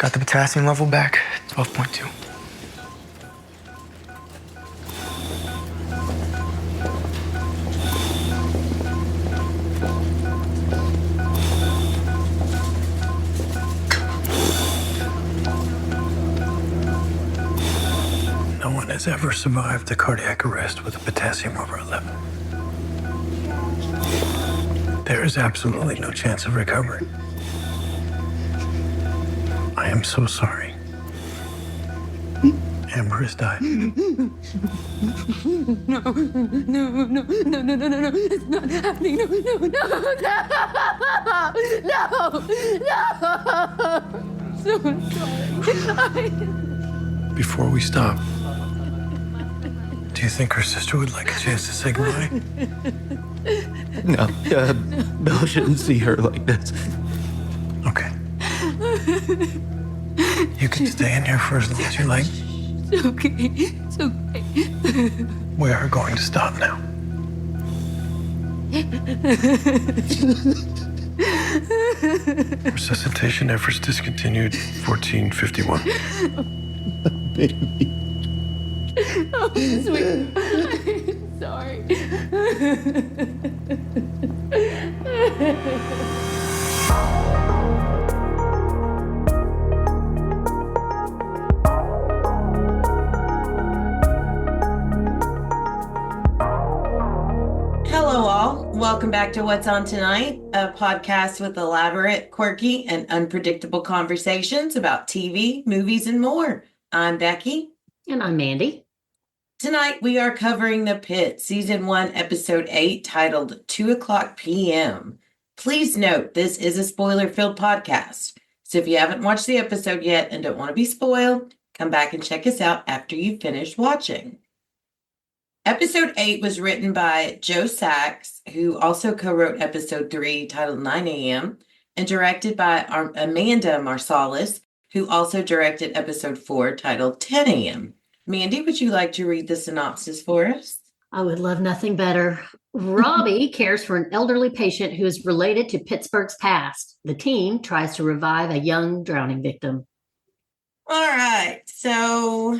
Got the potassium level back, 12.2. No one has ever survived a cardiac arrest with a potassium over 11. There is absolutely no chance of recovery. I am so sorry. Amber has died. No. It's not happening. No. So sorry. Before we stop, do you think her sister would like a chance to say goodbye? No, Bill shouldn't see her like this. Okay. You can stay in here for as long as you like. It's okay. We are going to stop now. Resuscitation efforts discontinued, 1451. Baby. Oh, sweet. I'm sorry. Hello, all. Welcome back to What's On Tonight, a podcast with elaborate, quirky, and unpredictable conversations about TV, movies, and more. I'm Becky. And I'm Mandy. Tonight, we are covering The Pitt, Season 1, Episode 8, titled 2 o'clock p.m. Please note, this is a spoiler-filled podcast. So if you haven't watched the episode yet and don't want to be spoiled, come back and check us out after you've finished watching. Episode 8 was written by Joe Sachs, who also co-wrote Episode 3, titled 9 a.m., and directed by Amanda Marsalis, who also directed Episode 4, titled 10 a.m. Mandy, would you like to read the synopsis for us? I would love nothing better. Robbie cares for an elderly patient who is related to Pittsburgh's past. The team tries to revive a young drowning victim. All right, so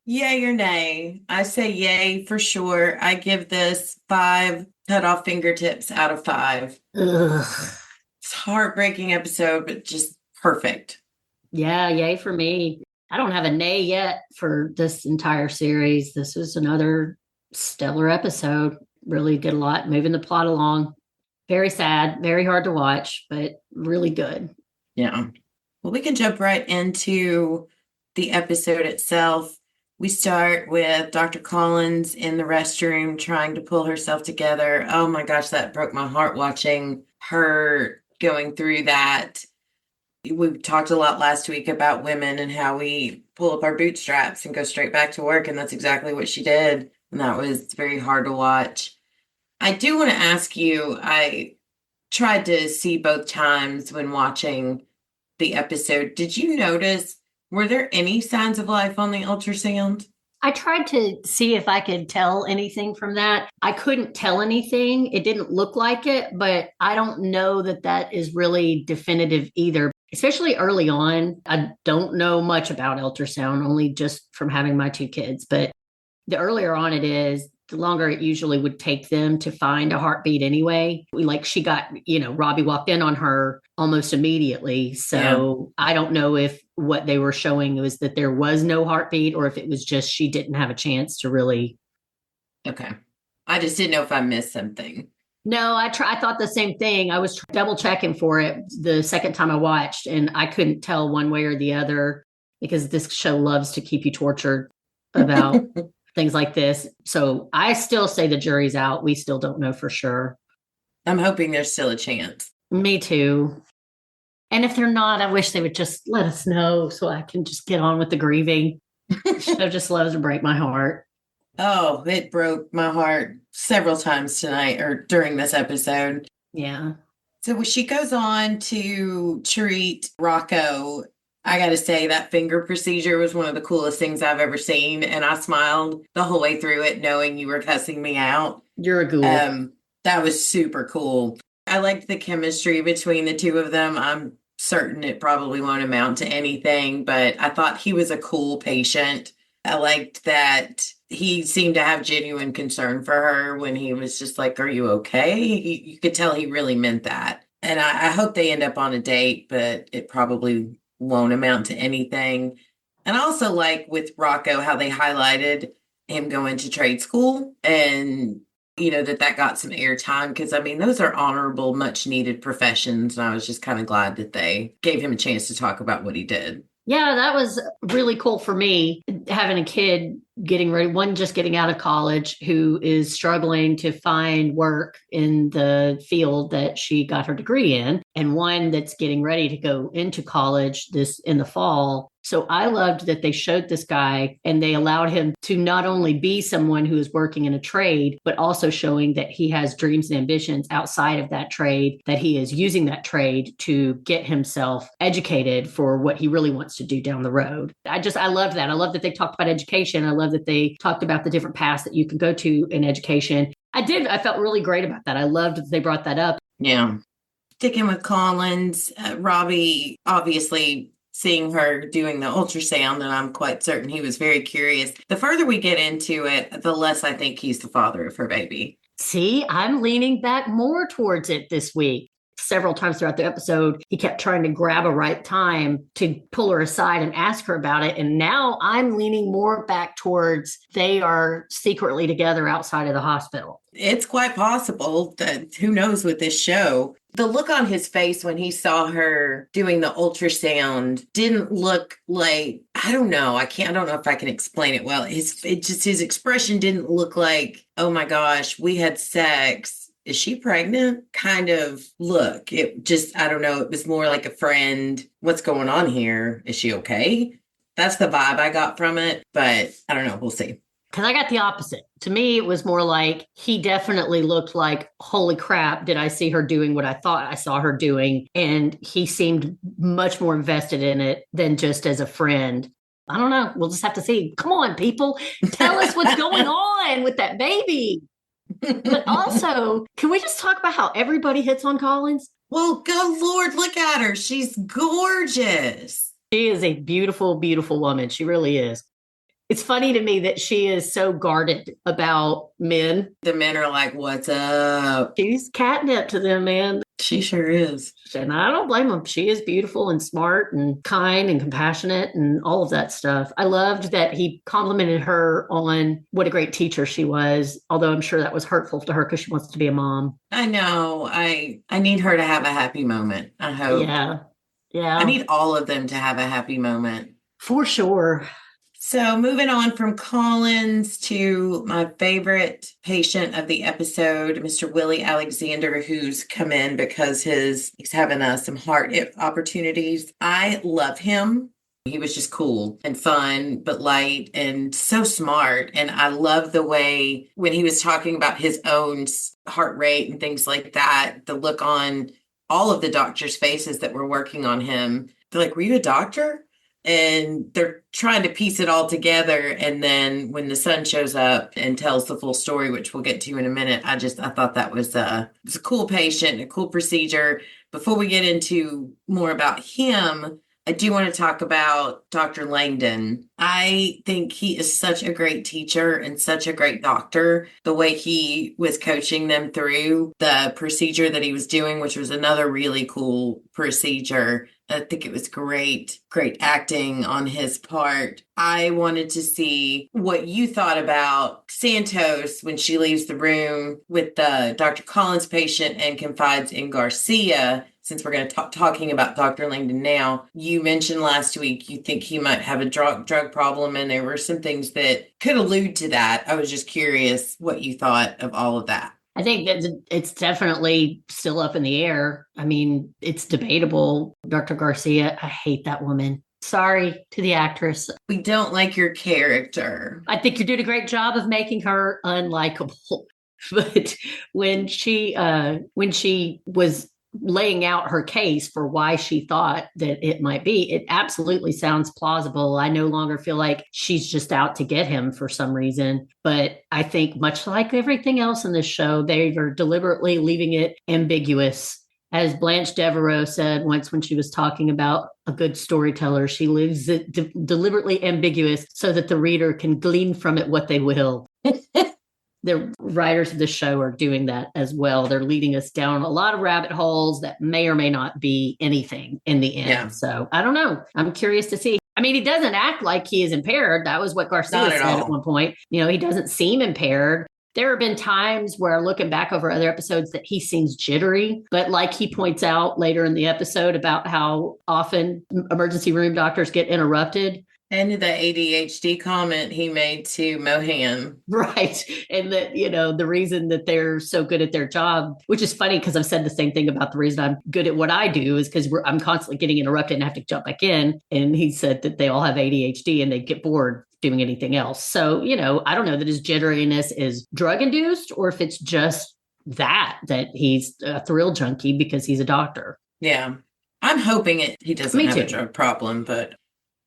yay or nay? I say yay for sure. I give this 5 cut off fingertips out of 5. Ugh. It's a heartbreaking episode, but just perfect. Yeah, yay for me. I don't have a nay yet for this entire series. This was another stellar episode. Really did a lot, moving the plot along. Very sad, very hard to watch, but really good. Yeah. Well, we can jump right into the episode itself. We start with Dr. Collins in the restroom trying to pull herself together. Oh my gosh, that broke my heart watching her going through that. We talked a lot last week about women and how we pull up our bootstraps and go straight back to work. And that's exactly what she did. And that was very hard to watch. I do want to ask you, I tried to see both times when watching the episode. Did you notice, were there any signs of life on the ultrasound? I tried to see if I could tell anything from that. I couldn't tell anything. It didn't look like it, but I don't know that that is really definitive either. Especially early on, I don't know much about ultrasound, only just from having my 2 kids. But the earlier on it is, the longer it usually would take them to find a heartbeat anyway. She got, Robbie walked in on her almost immediately. So yeah. I don't know if what they were showing was that there was no heartbeat or if it was just she didn't have a chance to really. Okay. I just didn't know if I missed something. No, I thought the same thing. I was double checking for it the second time I watched, and I couldn't tell one way or the other because this show loves to keep you tortured about things like this. So I still say the jury's out. We still don't know for sure. I'm hoping there's still a chance. Me too. And if they're not, I wish they would just let us know so I can just get on with the grieving. The show just loves to break my heart. Oh, it broke my heart several times tonight or during this episode. Yeah. So when she goes on to treat Rocco, I got to say that finger procedure was one of the coolest things I've ever seen. And I smiled the whole way through it, knowing you were cussing me out. You're a ghoul. That was super cool. I liked the chemistry between the two of them. I'm certain it probably won't amount to anything, but I thought he was a cool patient. I liked that he seemed to have genuine concern for her when he was just like, "Are you okay?" You could tell he really meant that. And I hope they end up on a date, but it probably won't amount to anything. And I also like with Rocco how they highlighted him going to trade school and that got some airtime because I mean those are honorable, much needed professions. And I was just kind of glad that they gave him a chance to talk about what he did. Yeah, that was really cool for me, having a kid getting ready, one just getting out of college who is struggling to find work in the field that she got her degree in, and one that's getting ready to go into college this in the fall. So I loved that they showed this guy and they allowed him to not only be someone who is working in a trade, but also showing that he has dreams and ambitions outside of that trade, that he is using that trade to get himself educated for what he really wants to do down the road. I love that. I love that they talked about education. I love that they talked about the different paths that you can go to in education. I felt really great about that. I loved that they brought that up. Yeah. Sticking with Collins, Robbie, obviously seeing her doing the ultrasound, and I'm quite certain he was very curious. The further we get into it, the less I think he's the father of her baby. See, I'm leaning back more towards it this week. Several times throughout the episode, he kept trying to grab a right time to pull her aside and ask her about it. And now I'm leaning more back towards they are secretly together outside of the hospital. It's quite possible that who knows with this show. The look on his face when he saw her doing the ultrasound didn't look like, I don't know if I can explain it well. His expression didn't look like, oh my gosh, we had sex. Is she pregnant? Kind of look. It just, I don't know. It was more like a friend. What's going on here? Is she okay? That's the vibe I got from it, but I don't know. We'll see. Because I got the opposite. To me, it was more like he definitely looked like, holy crap, did I see her doing what I thought I saw her doing? And he seemed much more invested in it than just as a friend. I don't know. We'll just have to see. Come on, people. Tell us what's going on with that baby. But also, can we just talk about how everybody hits on Collins? Well, good Lord, look at her. She's gorgeous. She is a beautiful, beautiful woman. She really is. It's funny to me that she is so guarded about men. The men are like, what's up? She's catnip to them, man. She sure is. And I don't blame them. She is beautiful and smart and kind and compassionate and all of that stuff. I loved that he complimented her on what a great teacher she was, although I'm sure that was hurtful to her because she wants to be a mom. I know. I need her to have a happy moment. I hope. Yeah. Yeah. I need all of them to have a happy moment. For sure. So moving on from Collins to my favorite patient of the episode, Mr. Willie Alexander, who's come in because he's having some heart opportunities. I love him. He was just cool and fun, but light and so smart. And I love the way when he was talking about his own heart rate and things like that, the look on all of the doctors' faces that were working on him. They're like, were you a doctor? And they're trying to piece it all together. And then when the son shows up and tells the full story, which we'll get to in a minute, I thought that was a cool patient, a cool procedure. Before we get into more about him, I do want to talk about Dr. Langdon. I think he is such a great teacher and such a great doctor. The way he was coaching them through the procedure that he was doing, which was another really cool procedure. I think it was great acting on his part. I wanted to see what you thought about Santos when she leaves the room with the Dr. Collins patient and confides in Garcia. Since we're going to talking about Dr. Langdon now, you mentioned last week you think he might have a drug problem, and there were some things that could allude to that. I was just curious what you thought of all of that. I think that it's definitely still up in the air. I mean, it's debatable. Dr. Garcia, I hate that woman. Sorry to the actress. We don't like your character. I think you did a great job of making her unlikable. But when she was laying out her case for why she thought that it might be, it absolutely sounds plausible. I no longer feel like she's just out to get him for some reason. But I think much like everything else in this show, they are deliberately leaving it ambiguous As Blanche Devereaux said once when she was talking about a good storyteller, she leaves it deliberately ambiguous so that the reader can glean from it what they will. The writers of the show are doing that as well. They're leading us down a lot of rabbit holes that may or may not be anything in the end. Yeah. So I don't know. I'm curious to see. I mean, he doesn't act like he is impaired. That was what Garcia Not at said all. at one point. He doesn't seem impaired. There have been times where looking back over other episodes that he seems jittery, but like he points out later in the episode about how often emergency room doctors get interrupted. And the ADHD comment he made to Mohan. Right. And that, the reason that they're so good at their job, which is funny because I've said the same thing about the reason I'm good at what I do is because I'm constantly getting interrupted and have to jump back in. And he said that they all have ADHD and they get bored doing anything else. So, I don't know that his jitteriness is drug induced or if it's just that he's a thrill junkie because he's a doctor. Yeah. I'm hoping he doesn't have a drug problem, but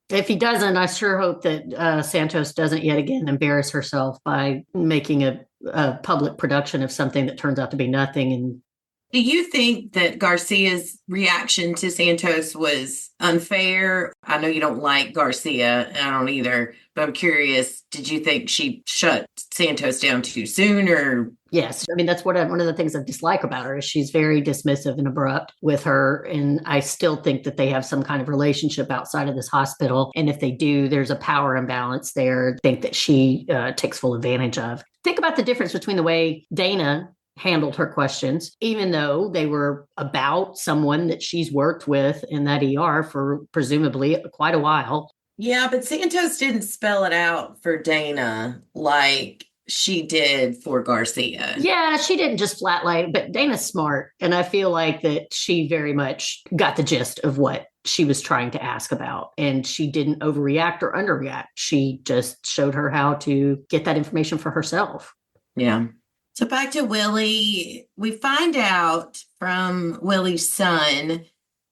if he doesn't, I sure hope that Santos doesn't yet again embarrass herself by making a public production of something that turns out to be nothing. And do you think that Garcia's reaction to Santos was unfair? I know you don't like Garcia, and I don't either, but I'm curious, did you think she shut Santos down too soon or? Yes. I mean, that's one of the things I dislike about her is she's very dismissive and abrupt with her. And I still think that they have some kind of relationship outside of this hospital. And if they do, there's a power imbalance there. I think that she takes full advantage of. Think about the difference between the way Dana handled her questions, even though they were about someone that she's worked with in that ER for presumably quite a while. Yeah, but Santos didn't spell it out for Dana like she did for Garcia. Yeah, she didn't just flatline, but Dana's smart. And I feel like that she very much got the gist of what she was trying to ask about. And she didn't overreact or underreact. She just showed her how to get that information for herself. Yeah. So back to Willie, we find out from Willie's son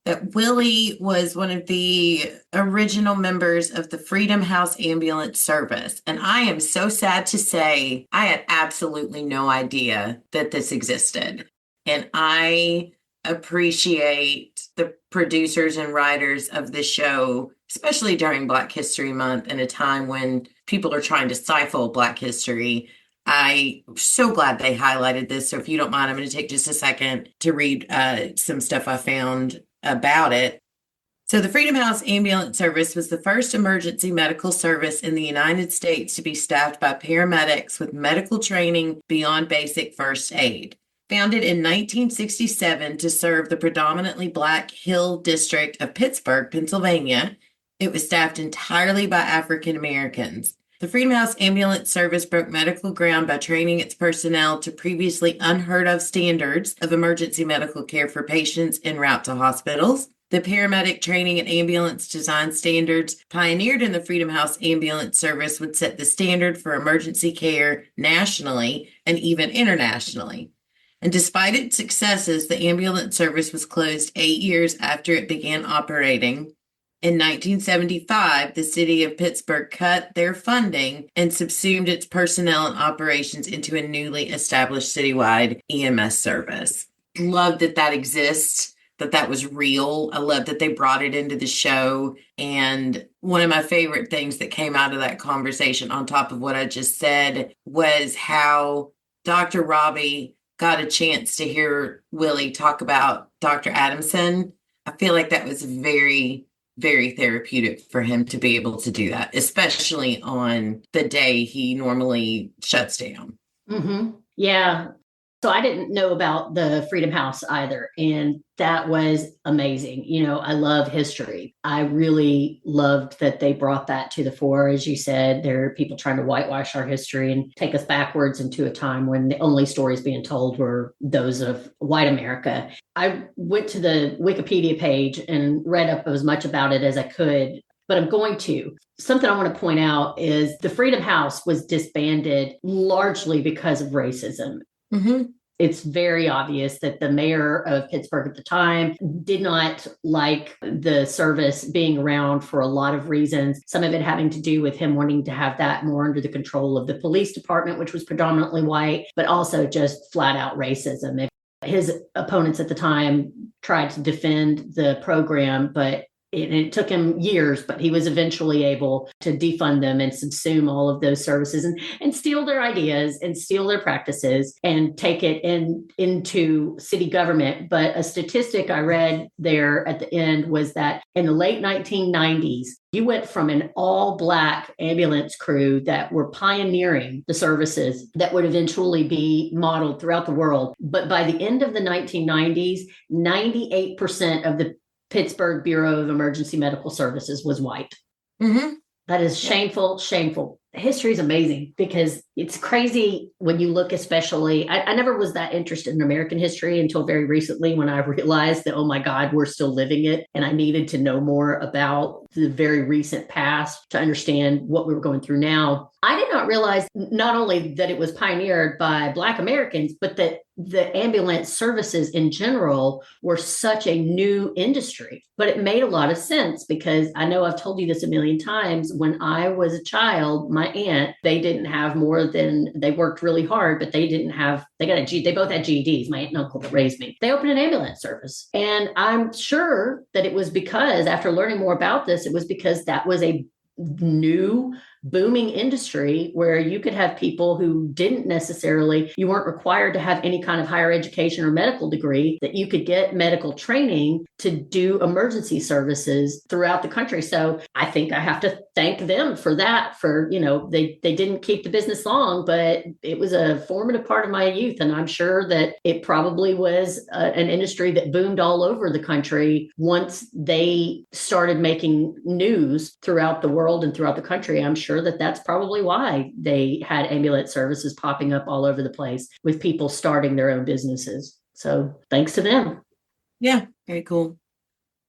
that Willie was one of the original members of the Freedom House Ambulance Service. And I am so sad to say I had absolutely no idea that this existed. And I appreciate the producers and writers of the show, especially during Black History Month and a time when people are trying to stifle Black history. I'm so glad they highlighted this. So if you don't mind, I'm going to take just a second to read some stuff I found about it. So the Freedom House Ambulance Service was the first emergency medical service in the United States to be staffed by paramedics with medical training beyond basic first aid. Founded in 1967 to serve the predominantly Black Hill District of Pittsburgh, Pennsylvania, it was staffed entirely by African Americans. The Freedom House Ambulance Service broke medical ground by training its personnel to previously unheard of standards of emergency medical care for patients en route to hospitals. The paramedic training and ambulance design standards pioneered in the Freedom House Ambulance Service would set the standard for emergency care nationally and even internationally. And despite its successes, the ambulance service was closed 8 years after it began operating. In 1975, the city of Pittsburgh cut their funding and subsumed its personnel and operations into a newly established citywide EMS service. Love that exists, that was real. I love that they brought it into the show. And one of my favorite things that came out of that conversation, on top of what I just said, was how Dr. Robbie got a chance to hear Willie talk about Dr. Adamson. I feel like that was very therapeutic for him to be able to do that, especially on the day he normally shuts down. Mm-hmm. Yeah. So I didn't know about the Freedom House either. And that was amazing. I love history. I really loved that they brought that to the fore. As you said, there are people trying to whitewash our history and take us backwards into a time when the only stories being told were those of white America. I went to the Wikipedia page and read up as much about it as I could, but I'm going to. Something I want to point out is the Freedom House was disbanded largely because of racism. Mm-hmm. It's very obvious that the mayor of Pittsburgh at the time did not like the service being around for a lot of reasons. Some of it having to do with him wanting to have that more under the control of the police department, which was predominantly white, but also just flat out racism. His opponents at the time tried to defend the program, but it took him years, but he was eventually able to defund them and subsume all of those services and steal their ideas and steal their practices and take it into city government. But a statistic I read there at the end was that in the late 1990s, you went from an all-Black ambulance crew that were pioneering the services that would eventually be modeled throughout the world. But by the end of the 1990s, 98% of the Pittsburgh Bureau of Emergency Medical Services was white. Mm-hmm. That is shameful, shameful. History is amazing because it's crazy when you look, especially, I never was that interested in American history until very recently when I realized that, oh my God, we're still living it. And I needed to know more about the very recent past to understand what we were going through now. I did not realize not only that it was pioneered by Black Americans, but that the ambulance services in general were such a new industry. But it made a lot of sense because I know I've told you this a million times. When I was a child, my aunt, they didn't have more than, they worked really hard, but they didn't have, they both had GEDs, my aunt and uncle that raised me. They opened an ambulance service. And I'm sure that it was because, after learning more about this, it was because that was a new booming industry where you could have people who didn't necessarily, you weren't required to have any kind of higher education or medical degree, that you could get medical training to do emergency services throughout the country. So I think I have to thank them for that, for, they didn't keep the business long, but it was a formative part of my youth. And I'm sure that it probably was an industry that boomed all over the country once they started making news throughout the world and throughout the country. I'm sure that that's probably why they had ambulance services popping up all over the place with people starting their own businesses. So thanks to them. Yeah, very cool.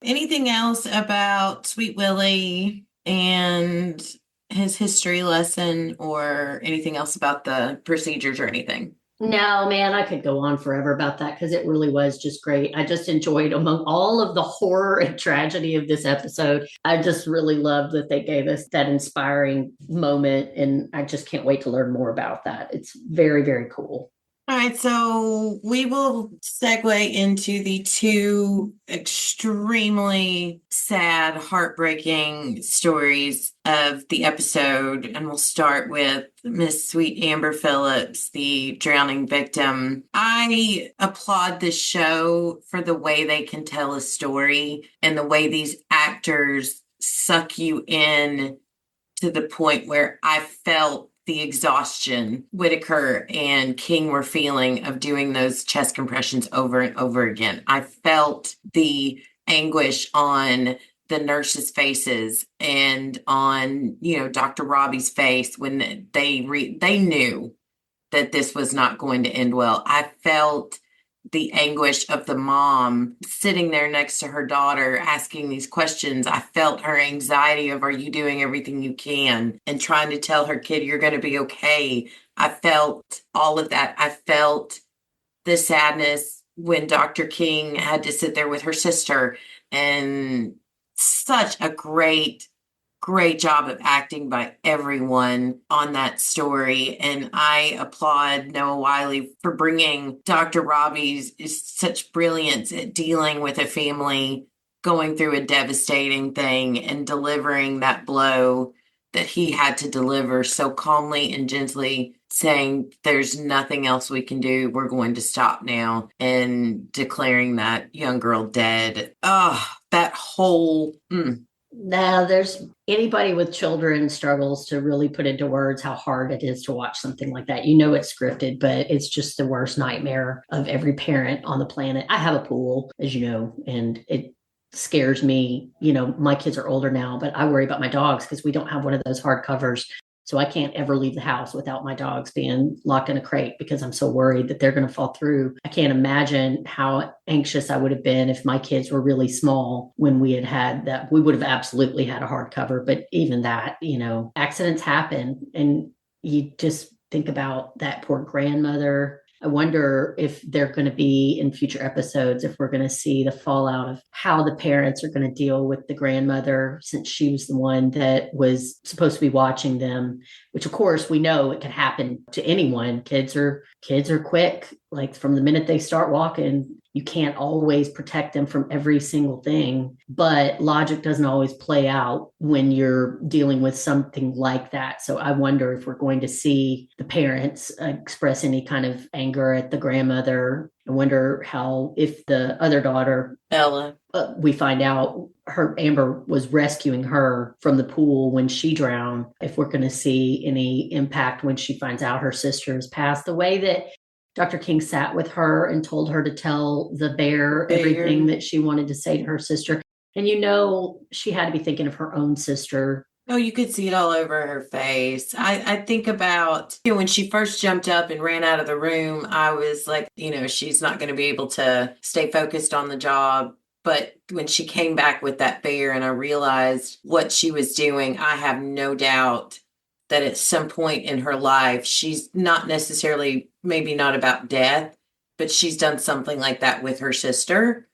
Anything else about Sweet Willie and his history lesson, or anything else about the procedures or anything? No, man, I could go on forever about that because it really was just great. I just enjoyed, among all of the horror and tragedy of this episode, I just really loved that they gave us that inspiring moment. And I just can't wait to learn more about that. It's very, very cool. All right, so we will segue into the two extremely sad, heartbreaking stories of the episode. And we'll start with Miss Sweet Amber Phillips, the drowning victim. I applaud this show for the way they can tell a story and the way these actors suck you in to the point where I felt the exhaustion Whitaker and King were feeling of doing those chest compressions over and over again. I felt the anguish on the nurses' faces and on, Dr. Robbie's face when they knew that this was not going to end well. I felt the anguish of the mom sitting there next to her daughter asking these questions. I felt her anxiety of, are you doing everything you can? And trying to tell her kid, you're going to be okay. I felt all of that. I felt the sadness when Dr. King had to sit there with her sister, and such a great job of acting by everyone on that story. And I applaud Noah Wiley for bringing Dr. Robbie's such brilliance at dealing with a family going through a devastating thing and delivering that blow that he had to deliver so calmly and gently, saying there's nothing else we can do. We're going to stop now, and declaring that young girl dead. Oh, that whole... Now, there's anybody with children struggles to really put into words how hard it is to watch something like that. It's scripted, but it's just the worst nightmare of every parent on the planet. I have a pool, as you know, and it scares me. My kids are older now, but I worry about my dogs because we don't have one of those hard covers. So I can't ever leave the house without my dogs being locked in a crate because I'm so worried that they're going to fall through. I can't imagine how anxious I would have been if my kids were really small when we had that. We would have absolutely had a hardcover. But even that, accidents happen. And you just think about that poor grandmother I wonder if they're going to be in future episodes, if we're going to see the fallout of how the parents are going to deal with the grandmother, since she was the one that was supposed to be watching them, which of course we know it can happen to anyone. Kids are quick, like from the minute they start walking. You can't always protect them from every single thing, but logic doesn't always play out when you're dealing with something like that. So I wonder if we're going to see the parents express any kind of anger at the grandmother. I wonder how, if the other daughter, Ella. we find out Amber was rescuing her from the pool when she drowned, if we're going to see any impact when she finds out her sister has passed, the way that Dr. King sat with her and told her to tell the bear everything that she wanted to say to her sister. And she had to be thinking of her own sister. Oh, you could see it all over her face. I think about when she first jumped up and ran out of the room, I was like, she's not going to be able to stay focused on the job. But when she came back with that bear and I realized what she was doing, I have no doubt that at some point in her life, she's not necessarily, maybe not about death, but she's done something like that with her sister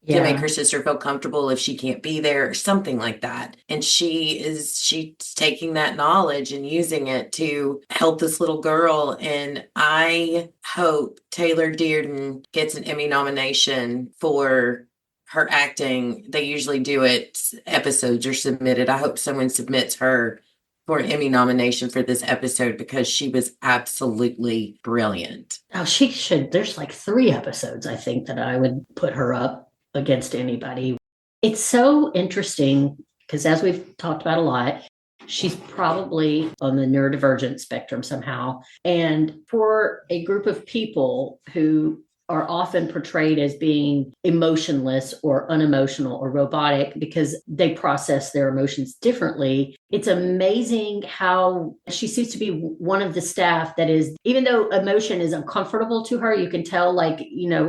to make her sister feel comfortable if she can't be there or something like that. And she's taking that knowledge and using it to help this little girl. And I hope Taylor Dearden gets an Emmy nomination for her acting. They usually do it, episodes are submitted. I hope someone submits her for an Emmy nomination for this episode because she was absolutely brilliant. Oh, she should. There's like 3 episodes, I think, that I would put her up against anybody. It's so interesting because, as we've talked about a lot, she's probably on the neurodivergent spectrum somehow. And for a group of people who are often portrayed as being emotionless or unemotional or robotic because they process their emotions differently. It's amazing how she seems to be one of the staff that is, even though emotion is uncomfortable to her, you can tell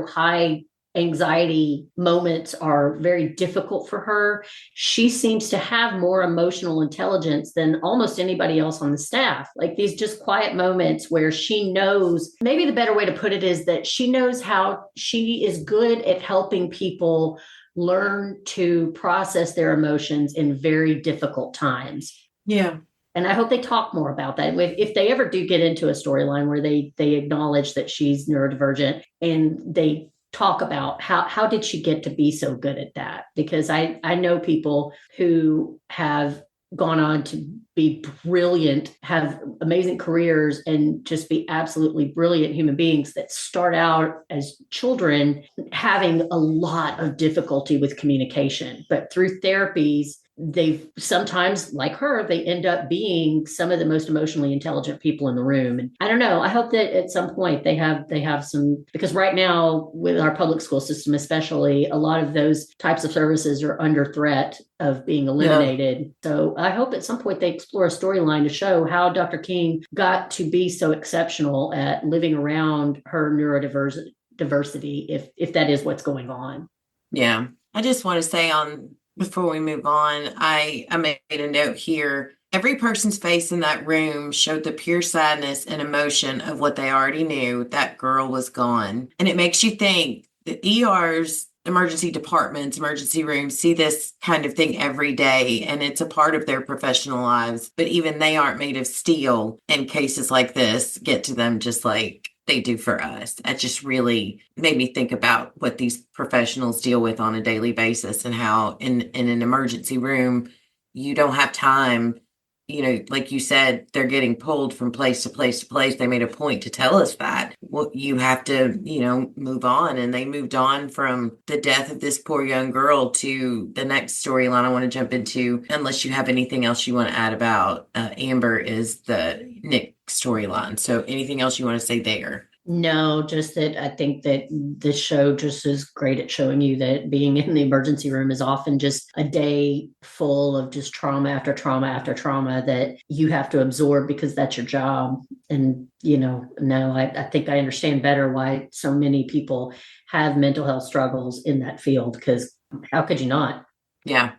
high anxiety moments are very difficult for her. She seems to have more emotional intelligence than almost anybody else on the staff. Like these just quiet moments where she knows, maybe the better way to put it is that she knows how she is good at helping people learn to process their emotions in very difficult times. Yeah. And I hope they talk more about that. If they ever do get into a storyline where they acknowledge that she's neurodivergent and they talk about how did she get to be so good at that? Because I know people who have gone on to be brilliant, have amazing careers, and just be absolutely brilliant human beings that start out as children having a lot of difficulty with communication. But through therapies, they've sometimes, like her, they end up being some of the most emotionally intelligent people in the room. And I don't know, I hope that at some point they have some, because right now with our public school system, especially, a lot of those types of services are under threat of being eliminated. Yeah. So I hope at some point they explore a storyline to show how Dr. King got to be so exceptional at living around her neurodiversity, if that is what's going on. Yeah. I just want to say before we move on, I made a note here. Every person's face in that room showed the pure sadness and emotion of what they already knew. That girl was gone. And it makes you think that ERs, emergency departments, emergency rooms see this kind of thing every day, and it's a part of their professional lives. But even they aren't made of steel, and cases like this get to them just like they do for us. That just really made me think about what these professionals deal with on a daily basis, and how in an emergency room, you don't have time. Like you said, they're getting pulled from place to place to place. They made a point to tell us that. Well, you have to, move on. And they moved on from the death of this poor young girl to the next storyline I want to jump into, unless you have anything else you want to add about Amber, is the Nick storyline. So anything else you want to say there? No, just that I think that this show just is great at showing you that being in the emergency room is often just a day full of just trauma after trauma after trauma that you have to absorb because that's your job. And, I think I understand better why so many people have mental health struggles in that field, because how could you not? Yeah.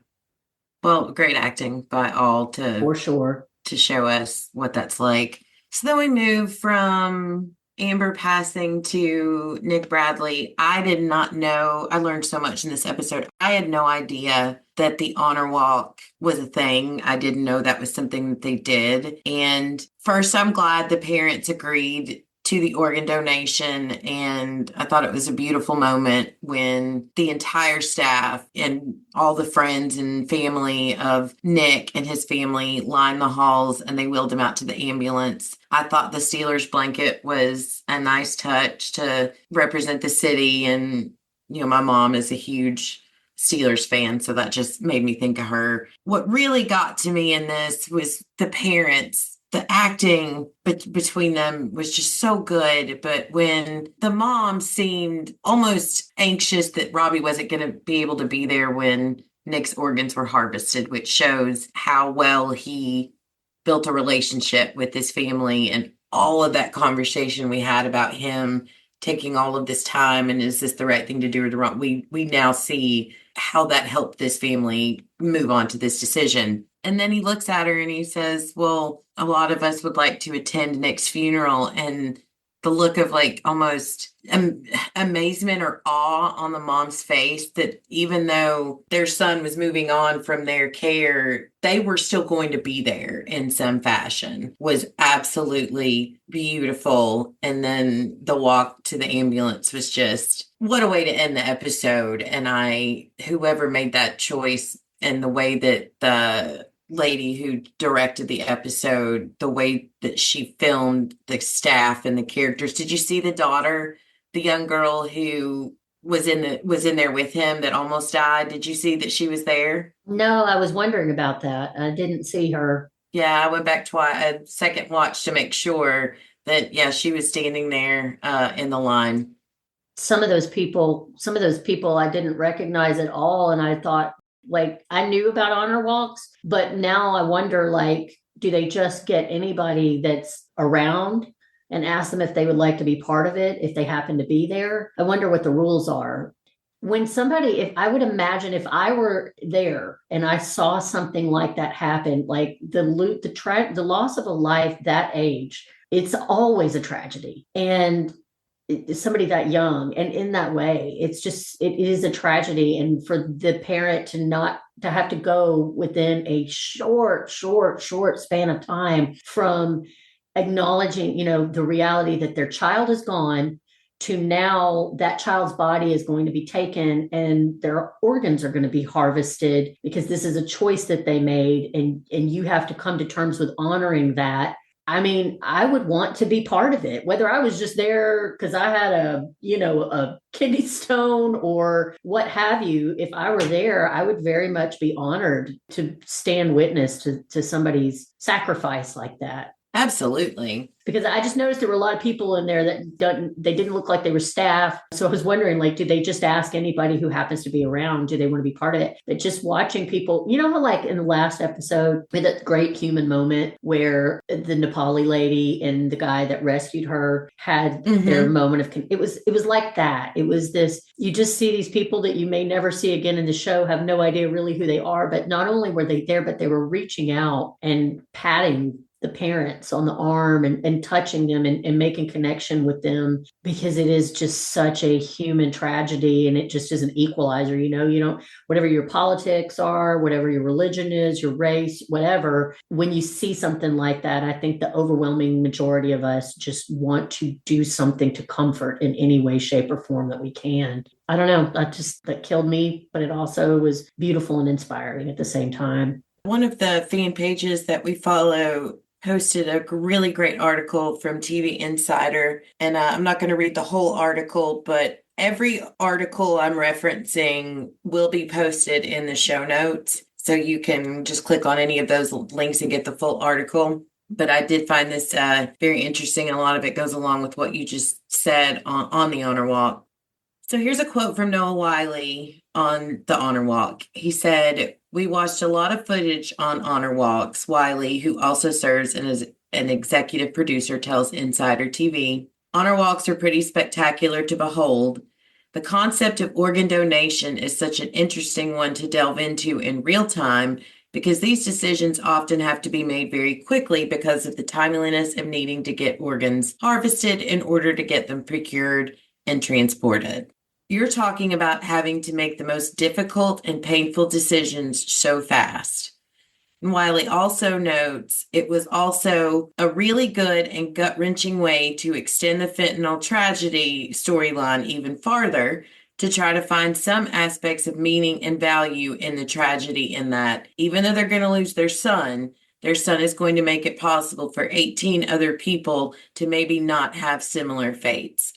Well, great acting by all For sure. to show us what that's like. So then we move from Amber passing to Nick Bradley, I did not know. I learned so much in this episode. I had no idea that the honor walk was a thing. I didn't know that was something that they did. And first, I'm glad the parents agreed to the organ donation. And I thought it was a beautiful moment when the entire staff and all the friends and family of Nick and his family lined the halls and they wheeled him out to the ambulance. I thought the Steelers blanket was a nice touch to represent the city. And, my mom is a huge Steelers fan, so that just made me think of her. What really got to me in this was the parents. The acting between them was just so good. But when the mom seemed almost anxious that Robbie wasn't going to be able to be there when Nick's organs were harvested, which shows how well he built a relationship with his family, and all of that conversation we had about him taking all of this time and is this the right thing to do or the wrong? We now see how that helped this family move on to this decision. And then he looks at her and he says, well, a lot of us would like to attend Nick's funeral. And the look of like almost amazement or awe on the mom's face that even though their son was moving on from their care, they were still going to be there in some fashion was absolutely beautiful. And then the walk to the ambulance was just what a way to end the episode. And whoever made that choice and the way that the lady who directed the episode, the way that she filmed the staff and the characters. Did you see the daughter, the young girl who was in there with him that almost died? Did you see that she was there? No, I was wondering about that. I didn't see her. Yeah, I went back twice, a second watch to make sure that, yeah, she was standing there in the line. Some of those people I didn't recognize at all. And I thought, like, I knew about honor walks, but now I wonder, like, do they just get anybody that's around and ask them if they would like to be part of it, if they happen to be there? I wonder what the rules are. If I would imagine if I were there and I saw something like that happen, like the loss of a life that age, it's always a tragedy. And somebody that young and in that way, it is a tragedy. And for the parent to have to go within a short span of time from acknowledging, the reality that their child is gone to now that child's body is going to be taken and their organs are going to be harvested because this is a choice that they made. And you have to come to terms with honoring that. I mean, I would want to be part of it, whether I was just there because I had a kidney stone or what have you. If I were there, I would very much be honored to stand witness to somebody's sacrifice like that. Absolutely. Because I just noticed there were a lot of people in there that they didn't look like they were staff. So I was wondering, like, do they just ask anybody who happens to be around? Do they want to be part of it? But just watching people, how like in the last episode, we had that great human moment where the Nepali lady and the guy that rescued her had their moment of, it was like that. It was this, you just see these people that you may never see again in the show, have no idea really who they are. But not only were they there, but they were reaching out and patting the parents on the arm and touching them and making connection with them, because it is just such a human tragedy. And it just is an equalizer, you don't, whatever your politics are, whatever your religion is, your race, whatever, when you see something like that, I think the overwhelming majority of us just want to do something to comfort in any way, shape, or form that we can. I don't know, that killed me, but it also was beautiful and inspiring at the same time. One of the fan pages that we follow posted a really great article from TV Insider. And I'm not going to read the whole article, but every article I'm referencing will be posted in the show notes. So you can just click on any of those links and get the full article. But I did find this very interesting. And a lot of it goes along with what you just said on the honor walk. So here's a quote from Noah Wiley on the honor walk. He said, "We watched a lot of footage on honor walks," Wiley, who also serves as an executive producer, tells Insider TV. "Honor walks are pretty spectacular to behold. The concept of organ donation is such an interesting one to delve into in real time because these decisions often have to be made very quickly because of the timeliness of needing to get organs harvested in order to get them procured and transported. You're talking about having to make the most difficult and painful decisions so fast. And Wiley also notes it was also a really good and gut-wrenching way to extend the fentanyl tragedy storyline even farther to try to find some aspects of meaning and value in the tragedy, in that even though they're going to lose their son is going to make it possible for 18 other people to maybe not have similar fates.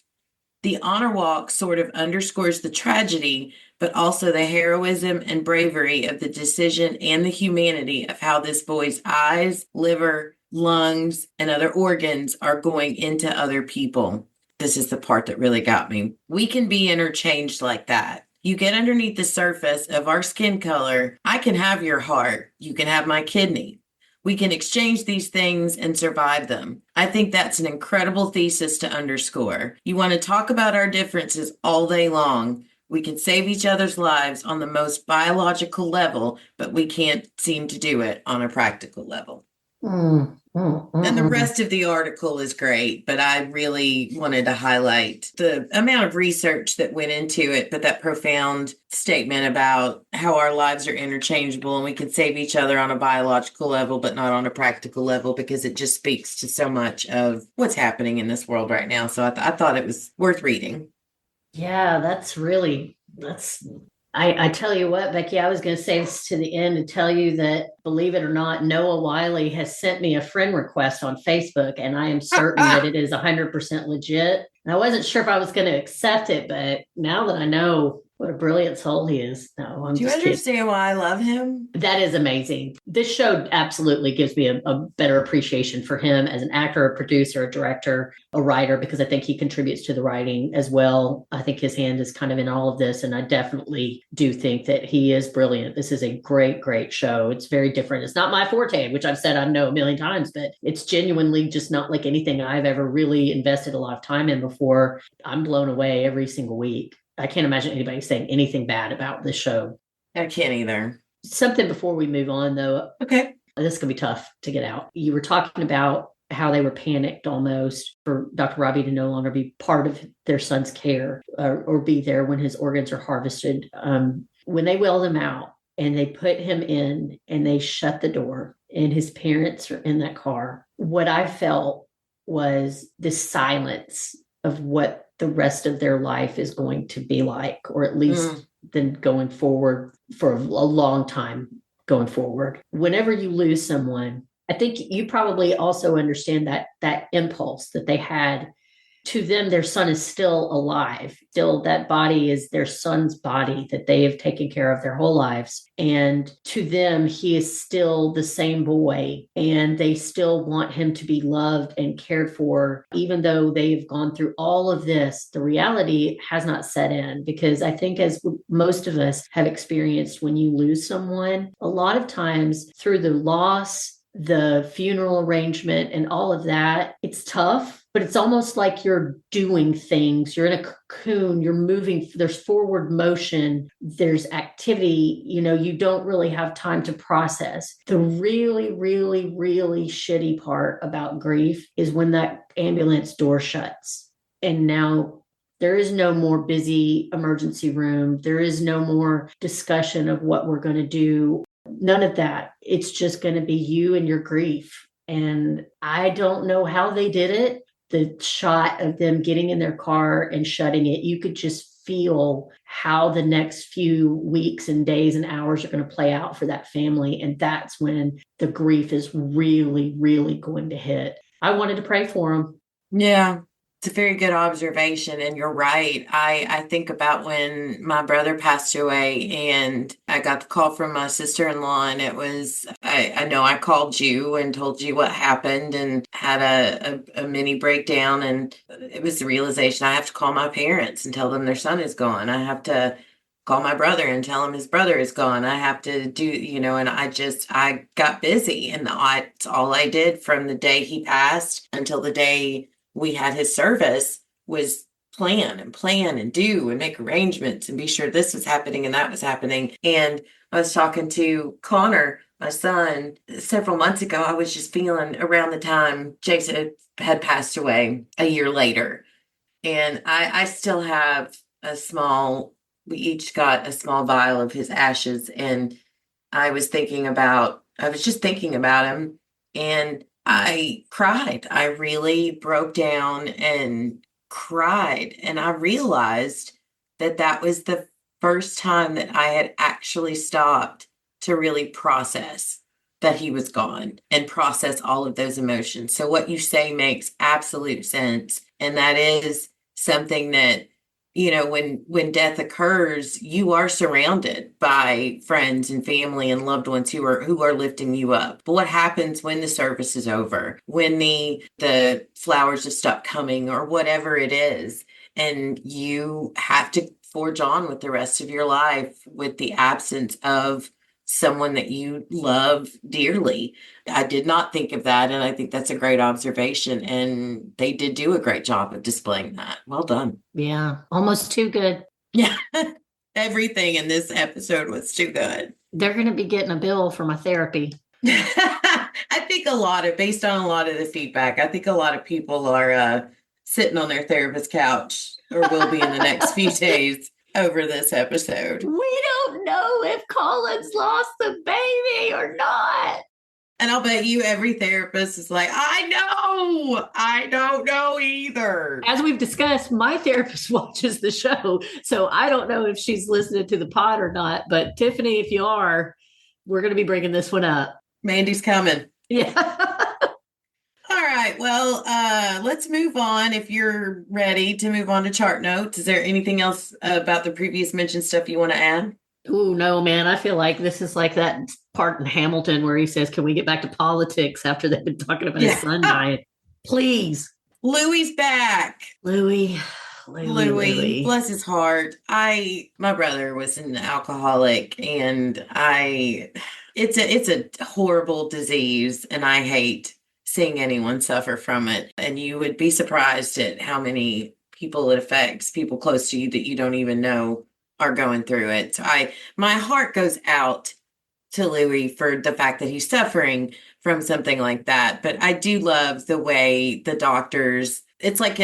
The honor walk sort of underscores the tragedy, but also the heroism and bravery of the decision and the humanity of how this boy's eyes, liver, lungs, and other organs are going into other people. This is the part that really got me. We can be interchanged like that. You get underneath the surface of our skin color. I can have your heart. You can have my kidney. We can exchange these things and survive them. I think that's an incredible thesis to underscore. You want to talk about our differences all day long. We can save each other's lives on the most biological level, but we can't seem to do it on a practical level. And the rest of the article is great, but I really wanted to highlight the amount of research that went into it, but that profound statement about how our lives are interchangeable and we can save each other on a biological level, but not on a practical level, because it just speaks to so much of what's happening in this world right now. So I thought it was worth reading. Yeah, I tell you what, Becky, I was going to say this to the end to tell you that, believe it or not, Noah Wiley has sent me a friend request on Facebook, and I am certain that it is 100% legit. And I wasn't sure if I was going to accept it, but now that I know what a brilliant soul he is, no, I'm Do you just kidding. understand why I love him? That is amazing. This show absolutely gives me a better appreciation for him as an actor, a producer, a director, a writer, because I think he contributes to the writing as well. I think his hand is kind of in all of this, and I definitely do think that he is brilliant. This is a great, great show. It's very different. It's not my forte, which I've said I know a million times, but it's genuinely just not like anything I've ever really invested a lot of time in before. I'm blown away every single week. I can't imagine anybody saying anything bad about this show. I can't either. Something before we move on, though. Okay. This is going to be tough to get out. You were talking about how they were panicked almost for Dr. Robbie to no longer be part of their son's care or be there when his organs are harvested. When they wheeled him out and they put him in and they shut the door and his parents are in that car, what I felt was the silence of what the rest of their life is going to be like, or at least then going forward for a long time going forward. Whenever you lose someone, I think you probably also understand that impulse that they had. To them, their son is still alive. Still, that body is their son's body that they have taken care of their whole lives. And to them, he is still the same boy, and they still want him to be loved and cared for. Even though they've gone through all of this, the reality has not set in, because I think, as most of us have experienced, when you lose someone, a lot of times through the loss, the funeral arrangement and all of that, it's tough, but it's almost like you're doing things. You're in a cocoon, you're moving, there's forward motion, there's activity, you don't really have time to process. The really, really, really shitty part about grief is when that ambulance door shuts. And now there is no more busy emergency room. There is no more discussion of what we're going to do. None of that. It's just going to be you and your grief. And I don't know how they did it. The shot of them getting in their car and shutting it, you could just feel how the next few weeks and days and hours are going to play out for that family. And that's when the grief is really, really going to hit. I wanted to pray for them. Yeah. It's a very good observation, and you're right. I think about when my brother passed away and I got the call from my sister-in-law, and it was, I know I called you and told you what happened and had a mini breakdown, and it was the realization I have to call my parents and tell them their son is gone. I have to call my brother and tell him his brother is gone. I have to do, and I got busy, and that's all I did from the day he passed until the day we had his service was plan and do and make arrangements and be sure this was happening and that was happening. And I was talking to Connor my son several months ago, I was just feeling around the time Jason had passed away a year later. And I still have we each got a small vial of his ashes. And I was just thinking about him and I cried. I really broke down and cried. And I realized that that was the first time that I had actually stopped to really process that he was gone and process all of those emotions. So what you say makes absolute sense. And that is something that, when death occurs, you are surrounded by friends and family and loved ones who are lifting you up. But what happens when the service is over, when the flowers have stopped coming or whatever it is, and you have to forge on with the rest of your life with the absence of someone that you love dearly. I did not think of that, and I think that's a great observation, and they did do a great job of displaying that. Well done. Yeah, almost too good. Yeah. Everything in this episode was too good. They're going to be getting a bill for my therapy. I think based on a lot of the feedback, I think a lot of people are sitting on their therapist couch or will be in the next few days over this episode. We don't know if Collins lost the baby or not. And I'll bet you every therapist is like, I don't know either. As we've discussed, my therapist watches the show, so I don't know if she's listening to the pod or not. But Tiffany, if you are, we're going to be bringing this one up. Mandy's coming. Yeah. All right. Well, let's move on. If you're ready to move on to chart notes, is there anything else about the previous mentioned stuff you want to add? Oh, no, man. I feel like this is like that part in Hamilton where he says, can we get back to politics after they've been talking about his son dying? Please. Louie's back. Louie. Bless his heart. My brother was an alcoholic and it's a horrible disease and I hate seeing anyone suffer from it. And you would be surprised at how many people it affects, people close to you that you don't even know are going through it. So my heart goes out to Louis for the fact that he's suffering from something like that. But I do love the way the doctors, it's like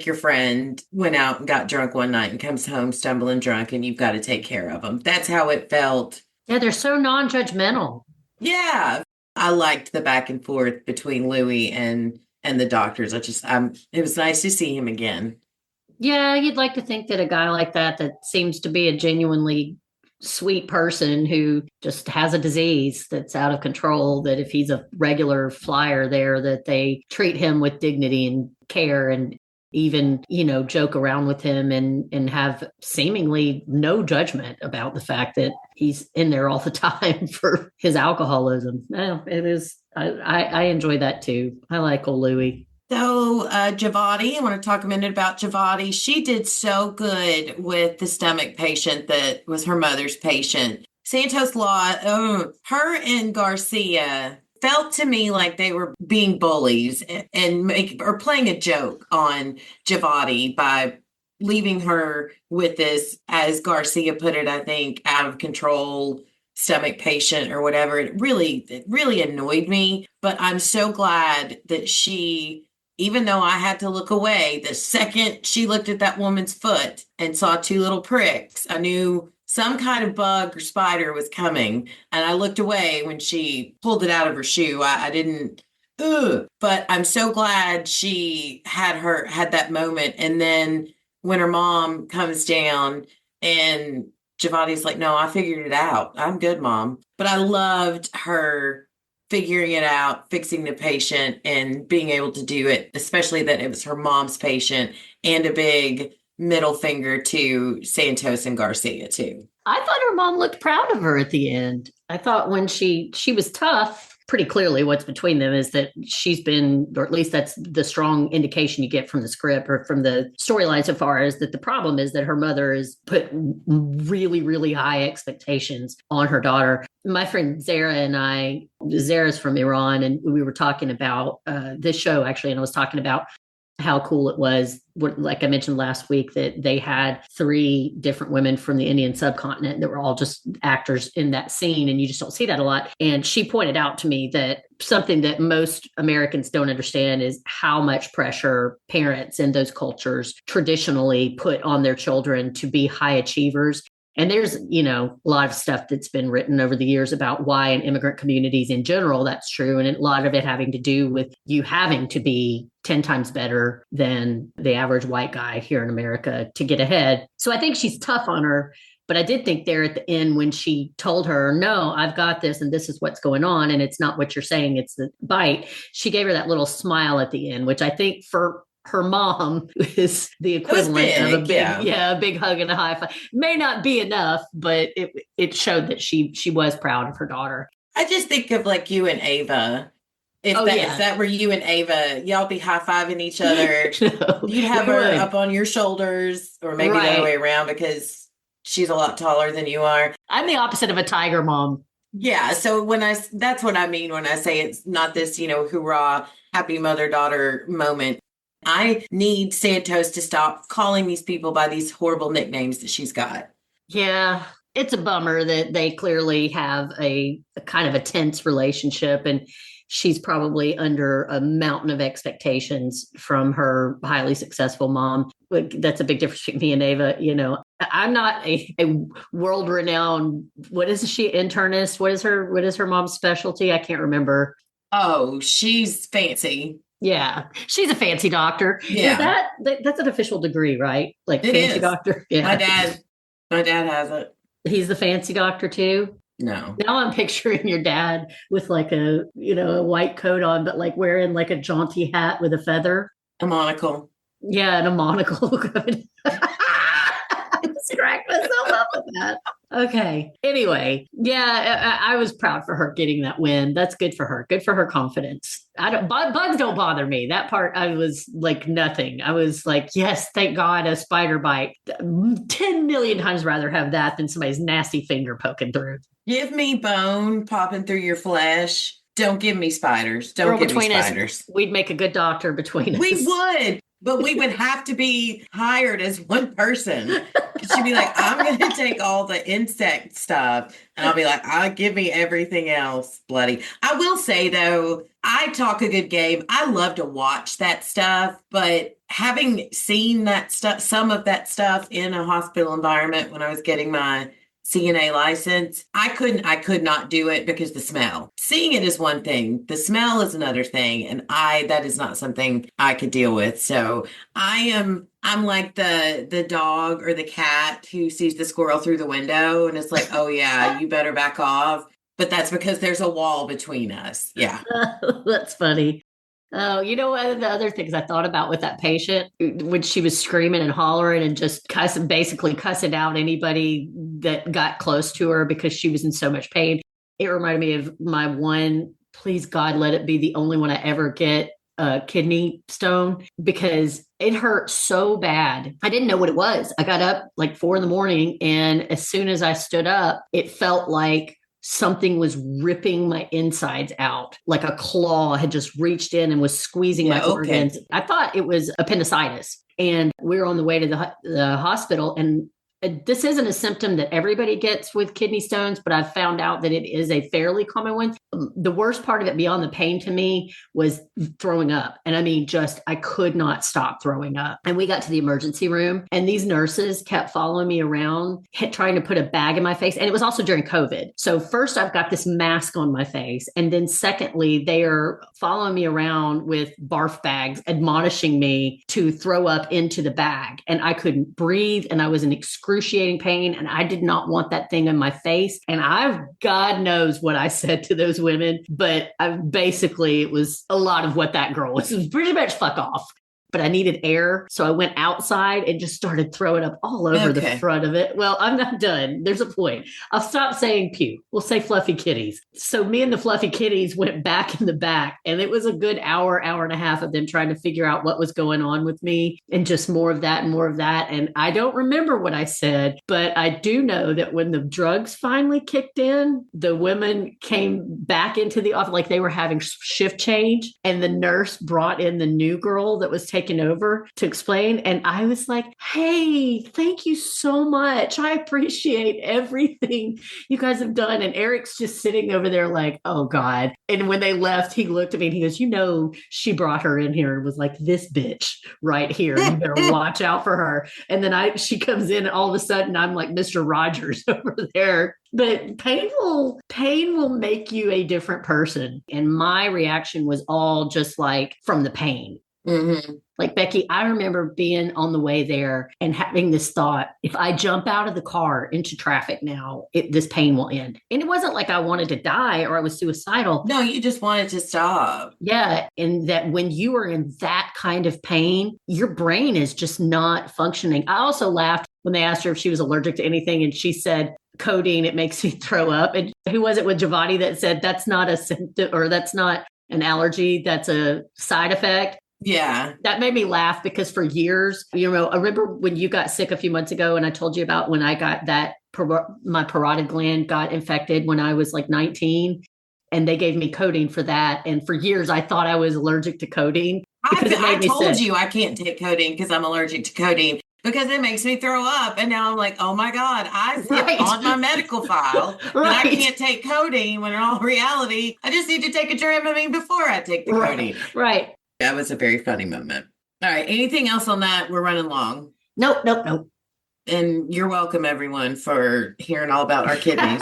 your friend went out and got drunk one night and comes home stumbling drunk and you've got to take care of them. That's how it felt. Yeah, they're so non-judgmental. Yeah. I liked the back and forth between Louis and the doctors. It was nice to see him again. Yeah, you'd like to think that a guy like that seems to be a genuinely sweet person who just has a disease that's out of control, that if he's a regular flyer there, that they treat him with dignity and care and even, joke around with him and have seemingly no judgment about the fact that he's in there all the time for his alcoholism. No, it is. I enjoy that too. I like old Louie. So, Javati, I want to talk a minute about Javati. She did so good with the stomach patient that was her mother's patient. Santos Law, her and Garcia felt to me like they were being bullies or playing a joke on Javati by leaving her with this, as Garcia put it, I think, out of control stomach patient or whatever. It really annoyed me, but I'm so glad that even though I had to look away, the second she looked at that woman's foot and saw two little pricks, I knew some kind of bug or spider was coming. And I looked away when she pulled it out of her shoe. I didn't, but I'm so glad she had that moment. And then when her mom comes down and Javati's like, no, I figured it out. I'm good, Mom. But I loved her figuring it out, fixing the patient and being able to do it, especially that it was her mom's patient, and a big middle finger to Santos and Garcia too. I thought her mom looked proud of her at the end. I thought when she was tough, pretty clearly what's between them is that she's been, or at least that's the strong indication you get from the script or from the storyline so far, is that the problem is that her mother has put really, really high expectations on her daughter. My friend Zara and I, Zara's from Iran, and we were talking about this show actually, and I was talking about how cool it was. Like I mentioned last week, that they had 3 different women from the Indian subcontinent that were all just actors in that scene. And you just don't see that a lot. And she pointed out to me that something that most Americans don't understand is how much pressure parents in those cultures traditionally put on their children to be high achievers. And there's, a lot of stuff that's been written over the years about why in immigrant communities in general, that's true. And a lot of it having to do with you having to be 10 times better than the average white guy here in America to get ahead. So I think she's tough on her. But I did think there at the end when she told her, no, I've got this and this is what's going on. And it's not what you're saying, it's the bite. She gave her that little smile at the end, which I think for her mom is the equivalent of a big hug and a high five. May not be enough, but it showed that she was proud of her daughter. I just think of like you and Ava. If that were you and Ava, y'all be high-fiving each other. No, you'd have her up on your shoulders, or maybe the other way around because she's a lot taller than you are. I'm the opposite of a tiger mom. Yeah. So that's what I mean when I say it's not this, hoorah, happy mother-daughter moment. I need Santos to stop calling these people by these horrible nicknames that she's got. Yeah, it's a bummer that they clearly have a kind of a tense relationship, and she's probably under a mountain of expectations from her highly successful mom. That's a big difference between me and Ava. I'm not a world-renowned, what is she, internist? What is her mom's specialty? I can't remember. Oh, she's fancy. Yeah, she's a fancy doctor. Yeah, that's an official degree, right? Like it fancy is. Doctor. Yeah, my dad has it. He's the fancy doctor too. No. Now I'm picturing your dad with like a white coat on, but like wearing like a jaunty hat with a feather, a monocle. Yeah, and a monocle. I just cracked myself up with that. Okay. Anyway, yeah, I was proud for her getting that win. That's good for her. Good for her confidence. Bugs don't bother me. That part, I was like nothing. I was like, yes, thank God, a spider bite. 10 million times rather have that than somebody's nasty finger poking through. Give me bone popping through your flesh. Don't give me spiders. Don't give me spiders. We'd make a good doctor between us. We would. But we would have to be hired as one person. She'd be like, I'm going to take all the insect stuff. And I'll be like, give me everything else, bloody. I will say, though, I talk a good game. I love to watch that stuff. But having seen that stuff, some of that stuff in a hospital environment when I was getting my CNA license, I could not do it because the smell. Seeing it is one thing. The smell is another thing. And that is not something I could deal with. So I'm like the dog or the cat who sees the squirrel through the window and it's like, oh yeah, you better back off. But that's because there's a wall between us. Yeah. That's funny. Oh, one of the other things I thought about with that patient when she was screaming and hollering and just basically cussing out anybody that got close to her because she was in so much pain. It reminded me of my one, please God, let it be the only one I ever get, a kidney stone, because it hurt so bad. I didn't know what it was. I got up like 4 a.m. and as soon as I stood up, it felt like something was ripping my insides out, like a claw had just reached in and was squeezing my organs. I thought it was appendicitis. And we were on the way to the hospital. And this isn't a symptom that everybody gets with kidney stones, but I've found out that it is a fairly common one. The worst part of it beyond the pain to me was throwing up. And I mean, I could not stop throwing up. And we got to the emergency room and these nurses kept following me around, trying to put a bag in my face. And it was also during COVID. So first I've got this mask on my face. And then secondly, they are following me around with barf bags, admonishing me to throw up into the bag. And I couldn't breathe. And I was in excruciating pain. And I did not want that thing in my face. And God knows what I said to those women, but it was a lot of what that girl was. It was pretty much fuck off. But I needed air. So I went outside and just started throwing up all over the front of it. Well, I'm not done. There's a point. I'll stop saying pew. We'll say fluffy kitties. So me and the fluffy kitties went back in the back and it was a good hour and a half of them trying to figure out what was going on with me and just more of that and more of that. And I don't remember what I said, but I do know that when the drugs finally kicked in, the women came back into the office like they were having shift change and the nurse brought in the new girl that was taking taken over to explain. And I was like, hey, thank you so much. I appreciate everything you guys have done. And Eric's just sitting over there like, oh God. And when they left, he looked at me and he goes, she brought her in here and was like, this bitch right here. You better watch out for her. And then she comes in and all of a sudden I'm like Mr. Rogers over there. But pain will make you a different person. And my reaction was all just like from the pain. Mm-hmm. Like, Becky, I remember being on the way there and having this thought, if I jump out of the car into traffic now, this pain will end. And it wasn't like I wanted to die or I was suicidal. No, you just wanted to stop. Yeah. And that when you are in that kind of pain, your brain is just not functioning. I also laughed when they asked her if she was allergic to anything. And she said, codeine, it makes me throw up. And who was it with Giovanni that said, that's not a symptom or that's not an allergy, that's a side effect? Yeah. That made me laugh because for years, I remember when you got sick a few months ago and I told you about when I got my parotid gland got infected when I was like 19 and they gave me codeine for that. And for years, I thought I was allergic to codeine because it made me told sick. you I can't take codeine because I'm allergic to codeine because it makes me throw up. And now I'm like, oh my God, I put on my medical file that I can't take codeine when in all reality, I just need to take a Dramamine before I take the codeine. Right. That was a very funny moment. All right. Anything else on that? We're running long. Nope. And you're welcome, everyone, for hearing all about our kidneys.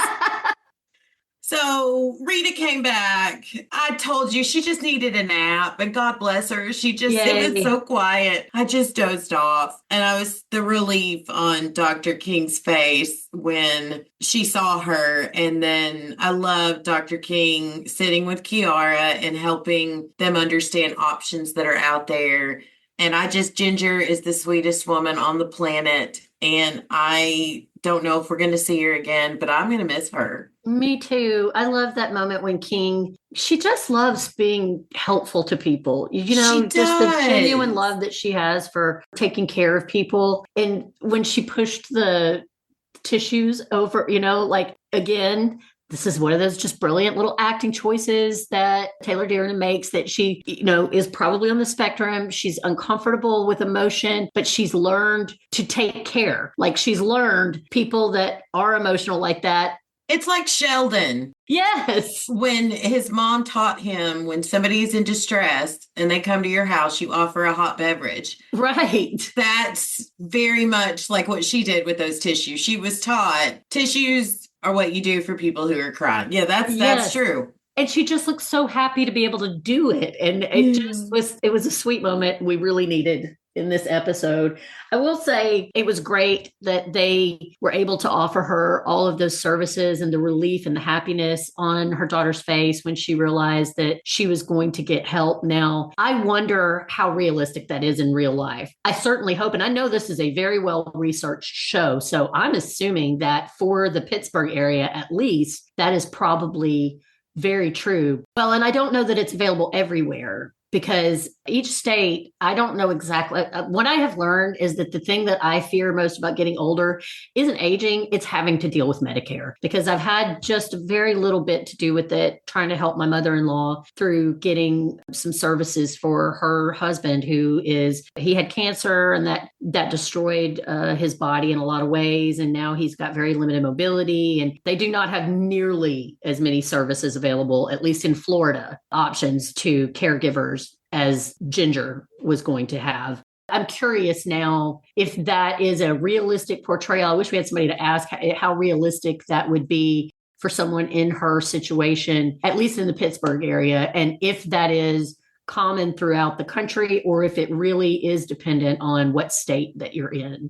So Rita came back. I told you she just needed a nap, and God bless her. It was so quiet. I just dozed off. And I was the relief on Dr. King's face when she saw her. And then I love Dr. King sitting with Kiara and helping them understand options that are out there. And Ginger is the sweetest woman on the planet. And I don't know if we're going to see her again, but I'm going to miss her. Me too. I love that moment when she just loves being helpful to people. Just the genuine love that she has for taking care of people. And when she pushed the tissues over, again, this is one of those just brilliant little acting choices that Taylor Dearden makes, that she, is probably on the spectrum. She's uncomfortable with emotion, but she's learned to take care. Like, she's learned people that are emotional like that. It's like Sheldon. Yes. When his mom taught him, when somebody's in distress and they come to your house, you offer a hot beverage. Right. That's very much like what she did with those tissues. She was taught tissues are what you do for people who are crying. Yeah, that's true. And she just looked so happy to be able to do it. And it was a sweet moment we really needed in this episode. I will say it was great that they were able to offer her all of those services and the relief and the happiness on her daughter's face when she realized that she was going to get help. Now, I wonder how realistic that is in real life. I certainly hope, and I know this is a very well-researched show, so I'm assuming that for the Pittsburgh area, at least, that is probably very true. Well, and I don't know that it's available everywhere, because each state, I don't know exactly. What I have learned is that the thing that I fear most about getting older isn't aging, it's having to deal with Medicare, because I've had just a very little bit to do with it, trying to help my mother-in-law through getting some services for her husband, he had cancer, and that destroyed his body in a lot of ways. And now he's got very limited mobility, and they do not have nearly as many services available, at least in Florida, options to caregivers as Ginger was going to have. I'm curious now if that is a realistic portrayal. I wish we had somebody to ask how realistic that would be for someone in her situation, at least in the Pittsburgh area, and if that is common throughout the country, or if it really is dependent on what state that you're in.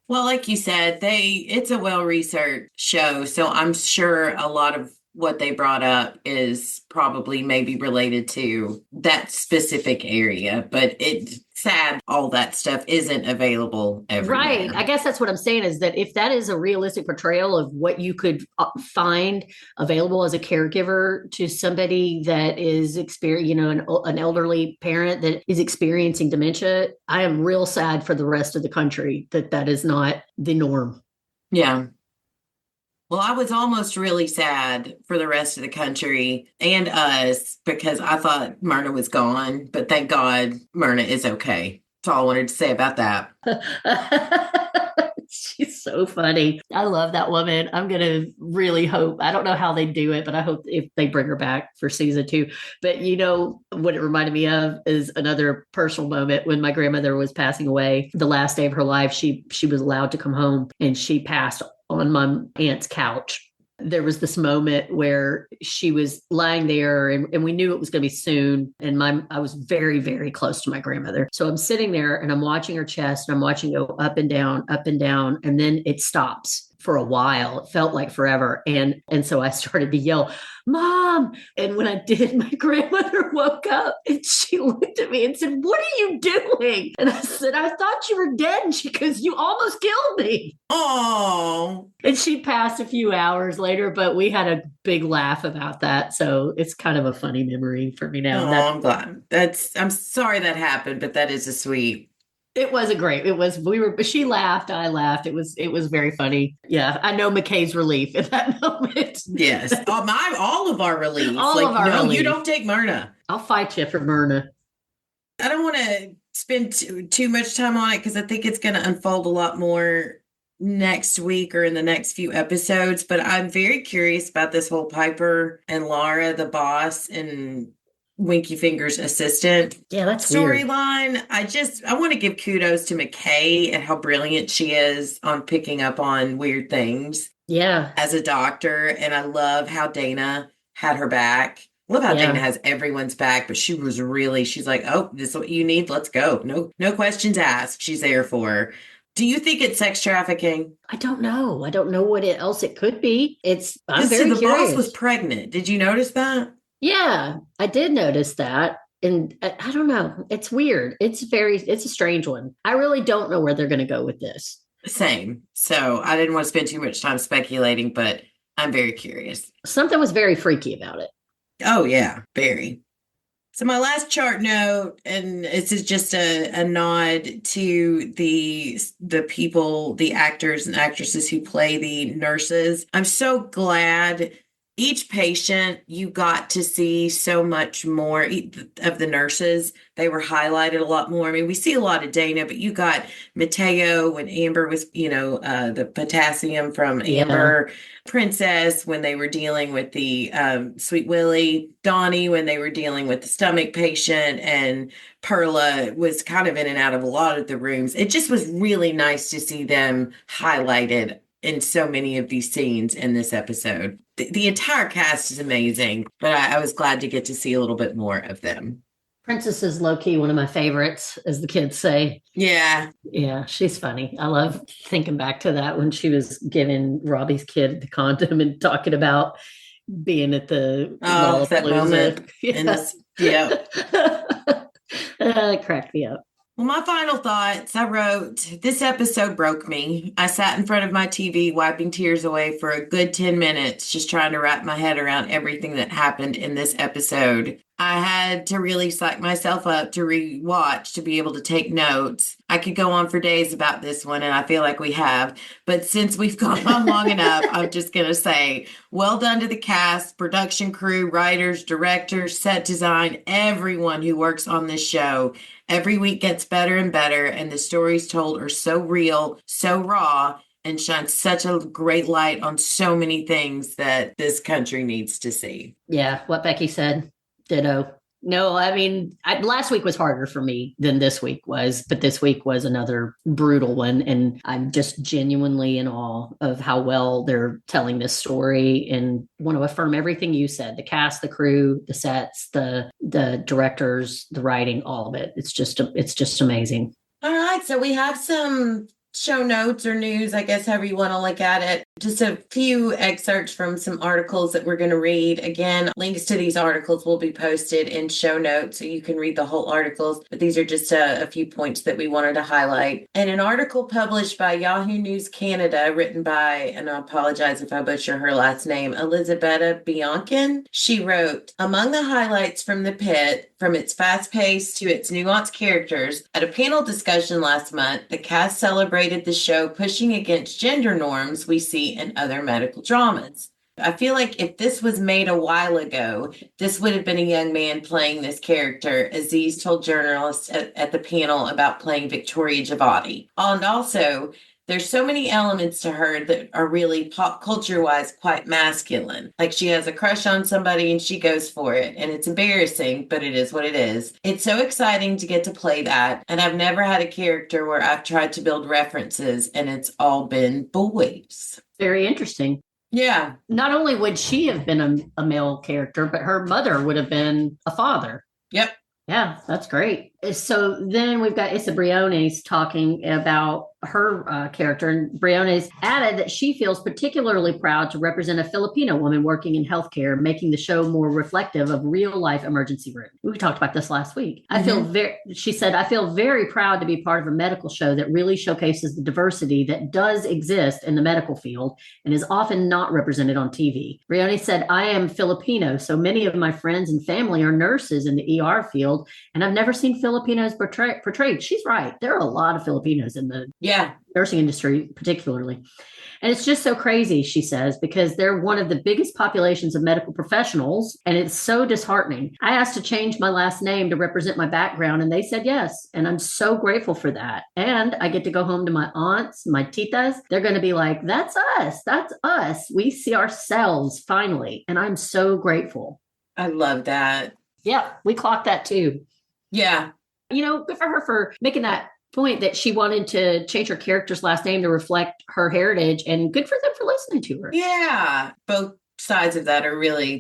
Well, like you said, it's a well-researched show, so I'm sure a lot of what they brought up is probably maybe related to that specific area, but it's sad all that stuff isn't available everywhere. Right. I guess that's what I'm saying, is that if that is a realistic portrayal of what you could find available as a caregiver to somebody that is an elderly parent that is experiencing dementia, I am real sad for the rest of the country that is not the norm. Yeah. Well, I was almost really sad for the rest of the country and us, because I thought Myrna was gone, but thank God Myrna is okay. That's all I wanted to say about that. She's so funny. I love that woman. I'm going to really hope. I don't know how they do it, but I hope if they bring her back for season 2. But you know what it reminded me of is another personal moment when my grandmother was passing away. The last day of her life, she was allowed to come home, and she passed on my aunt's couch. There was this moment where she was lying there, and we knew it was going to be soon. And I was very, very close to my grandmother. So I'm sitting there and I'm watching her chest, and I'm watching it go up and down, up and down. And then it stops for a while. It felt like forever. And so I started to yell, "Mom." And when I did, my grandmother woke up and she looked at me and said, "What are you doing?" And I said, "I thought you were dead." And she goes, "You almost killed me." Oh, And she passed a few hours later, but we had a big laugh about that. So it's kind of a funny memory for me now. I'm glad. I'm sorry that happened, but that is a sweet. It wasn't great. She laughed, I laughed. It was very funny. Yeah. I know McKay's relief at that moment. Yes. All of our relief. All of our no, relief. You don't take Myrna. I'll fight you for Myrna. I don't want to spend too much time on it because I think it's going to unfold a lot more next week or in the next few episodes. But I'm very curious about this whole Piper and Laura, the boss, and Winky Finger's assistant. Yeah, that's weird. Storyline. I want to give kudos to McKay and how brilliant she is on picking up on weird things. Yeah. As a doctor. And I love how Dana had her back. Love how Dana has everyone's back, but she's like, "Oh, this is what you need. Let's go. No questions asked." She's there for her. Do you think it's sex trafficking? I don't know. I don't know what else it could be. I'm very the curious. boss was pregnant. Did you notice that? Yeah, I did notice that. And I don't know. It's weird. It's a strange one. I really don't know where they're going to go with this. Same. So I didn't want to spend too much time speculating, but I'm very curious. Something was very freaky about it. Oh, yeah, very. So my last chart note, and this is just a nod to the people, the actors and actresses who play the nurses. I'm so glad each patient, you got to see so much more of the nurses. They were highlighted a lot more. I mean, we see a lot of Dana, but you got Mateo when Amber was, the potassium from Amber, Princess when they were dealing with the Sweet Willie, Donnie when they were dealing with the stomach patient, and Perla was kind of in and out of a lot of the rooms. It just was really nice to see them highlighted in so many of these scenes in this episode. The entire cast is amazing, but I was glad to get to see a little bit more of them. Princess is low-key one of my favorites, as the kids say. Yeah. Yeah, she's funny. I love thinking back to that when she was giving Robbie's kid the condom and talking about being at the that moment. It cracked me up. Well, my final thoughts, I wrote, this episode broke me. I sat in front of my TV, wiping tears away for a good 10 minutes, just trying to wrap my head around everything that happened in this episode. I had to really psych myself up to rewatch, to be able to take notes. I could go on for days about this one, and I feel like we have. But since we've gone on long enough, I'm just going to say, well done to the cast, production crew, writers, directors, set design, everyone who works on this show. Every week gets better and better, and the stories told are so real, so raw, and shine such a great light on so many things that this country needs to see. Yeah, what Becky said. Ditto. No, I mean, last week was harder for me than this week was, but this week was another brutal one. And I'm just genuinely in awe of how well they're telling this story, and want to affirm everything you said: the cast, the crew, the sets, the directors, the writing, all of it. It's just amazing. All right. So we have some show notes or news, I guess, however you want to look at it. Just a few excerpts from some articles that we're going to read. Again, links to these articles will be posted in show notes so you can read the whole articles. But these are just a few points that we wanted to highlight. And an article published by Yahoo News Canada, written by, and I apologize if I butcher her last name, Elizabetta Biancan. She wrote, among the highlights from the Pit, from its fast pace to its nuanced characters, at a panel discussion last month, the cast celebrated the show pushing against gender norms we see in other medical dramas. I feel like if this was made a while ago, this would have been a young man playing this character. Aziz told journalists at the panel about playing Victoria Javati. And also, there's so many elements to her that are really pop culture wise quite masculine. Like she has a crush on somebody and she goes for it. And it's embarrassing, but it is what it is. It's so exciting to get to play that. And I've never had a character where I've tried to build references and it's all been boys. Very interesting. Yeah. Not only would she have been a male character, but her mother would have been a father. Yep. Yeah, that's great. So then we've got Issa Briones talking about her character. And Briones added that she feels particularly proud to represent a Filipino woman working in healthcare, making the show more reflective of real life emergency room. We talked about this last week. She said, I feel very proud to be part of a medical show that really showcases the diversity that does exist in the medical field and is often not represented on TV. Briones said, I am Filipino, so many of my friends and family are nurses in the ER field, and I've never seen Filipinos portrayed. She's right. There are a lot of Filipinos in the nursing industry, particularly. And it's just so crazy, she says, because they're one of the biggest populations of medical professionals. And it's so disheartening. I asked to change my last name to represent my background, and they said yes. And I'm so grateful for that. And I get to go home to my aunts, my titas. They're going to be like, that's us. That's us. We see ourselves finally. And I'm so grateful. I love that. Yeah, we clocked that too. Yeah. Good for her for making that point that she wanted to change her character's last name to reflect her heritage, and good for them for listening to her. Yeah. Both sides of that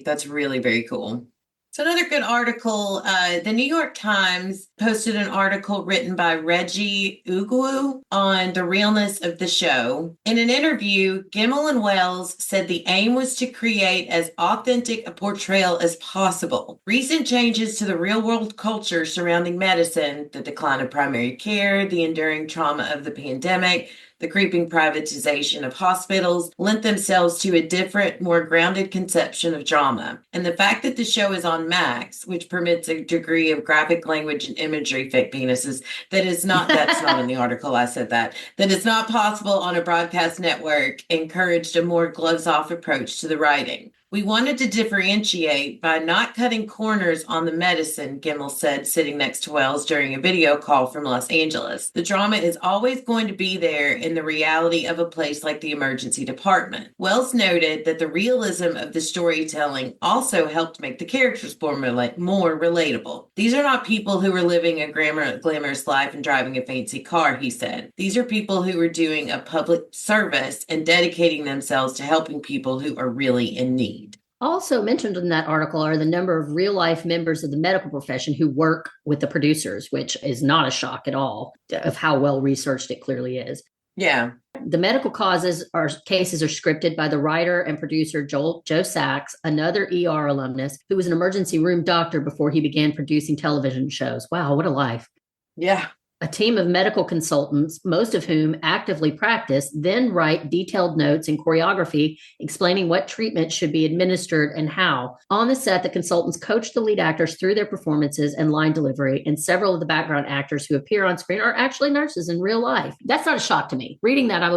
that's really very cool. So another good article, the New York Times posted an article written by Reggie Ugwu on the realness of the show. In an interview, Gimmel and Wells said the aim was to create as authentic a portrayal as possible. Recent changes to the real-world culture surrounding medicine, the decline of primary care, the enduring trauma of the pandemic, the creeping privatization of hospitals lent themselves to a different, more grounded conception of drama. And the fact that the show is on Max, which permits a degree of graphic language and imagery, fake penises, that's not in the article, I said that is not possible on a broadcast network, encouraged a more gloves-off approach to the writing. We wanted to differentiate by not cutting corners on the medicine, Gimmel said, sitting next to Wells during a video call from Los Angeles. The drama is always going to be there in the reality of a place like the emergency department. Wells noted that the realism of the storytelling also helped make the characters more relatable. These are not people who are living a glamorous life and driving a fancy car, he said. These are people who are doing a public service and dedicating themselves to helping people who are really in need. Also mentioned in that article are the number of real-life members of the medical profession who work with the producers, which is not a shock at all of how well-researched it clearly is. Yeah. The medical cases are scripted by the writer and producer Joe Sachs, another ER alumnus who was an emergency room doctor before he began producing television shows. Wow, what a life. Yeah. A team of medical consultants, most of whom actively practice, then write detailed notes and choreography explaining what treatment should be administered and how. On the set, the consultants coach the lead actors through their performances and line delivery, and several of the background actors who appear on screen are actually nurses in real life. That's not a shock to me. Reading that, I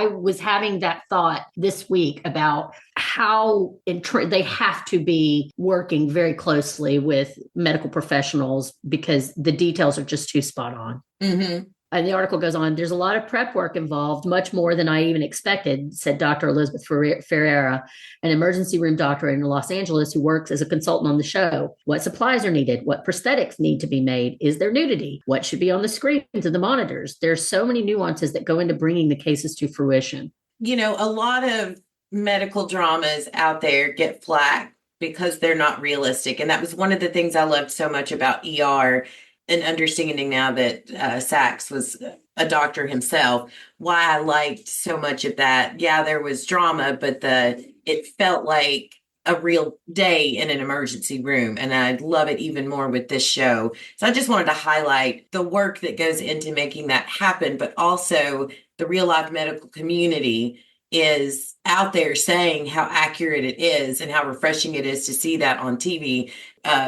was having that thought this week about how they have to be working very closely with medical professionals because the details are just too spot on. Mm-hmm. And the article goes on, there's a lot of prep work involved, much more than I even expected, said Dr. Elizabeth Ferreira, an emergency room doctor in Los Angeles who works as a consultant on the show. What supplies are needed? What prosthetics need to be made? Is there nudity? What should be on the screens and the monitors? There's so many nuances that go into bringing the cases to fruition. A lot of medical dramas out there get flack because they're not realistic. And that was one of the things I loved so much about ER, and understanding now that Sachs was a doctor himself, why I liked so much of that. Yeah, there was drama, but it felt like a real day in an emergency room. And I love it even more with this show. So I just wanted to highlight the work that goes into making that happen, but also the real life medical community is out there saying how accurate it is and how refreshing it is to see that on TV.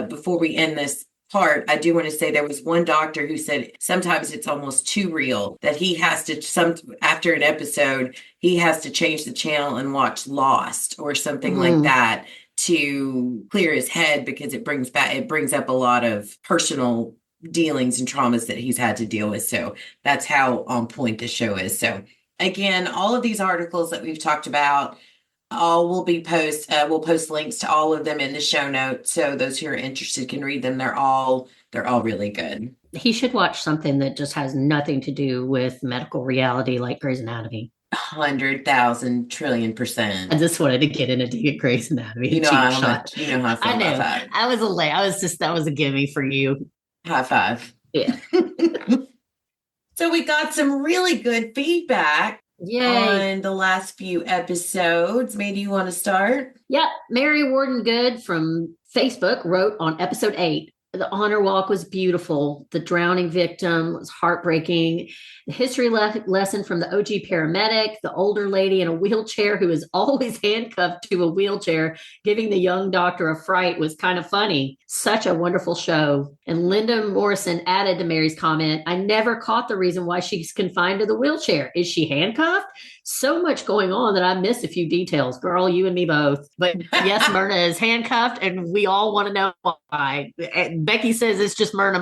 Before we end this part, I do want to say there was one doctor who said sometimes it's almost too real that he has to after an episode, he has to change the channel and watch Lost or something like that to clear his head because it brings up a lot of personal dealings and traumas that he's had to deal with. So that's how on point the show is. So again, all of these articles that we've talked about all will be we'll post links to all of them in the show notes, so those who are interested can read them. They're all really good. He should watch something that just has nothing to do with medical reality, like Grey's Anatomy. 100,000 trillion%. I just wanted to get in a dig at Grey's Anatomy. You know how much, you know how I feel I know. about that. That was a gimme for you. High five. Yeah. So we got some really good feedback. Yay. On the last few episodes. Maybe you want to start? Yeah. Mary Warden Good from Facebook wrote on episode 8, the honor walk was beautiful. The drowning victim was heartbreaking. The history lesson from the OG paramedic, the older lady in a wheelchair who is always handcuffed to a wheelchair, giving the young doctor a fright was kind of funny. Such a wonderful show. And Linda Morrison added to Mary's comment, I never caught the reason why she's confined to the wheelchair. Is she handcuffed? So much going on that I missed a few details. Girl, you and me both. But yes, Myrna is handcuffed, and we all want to know why. Becky says it's just Myrna.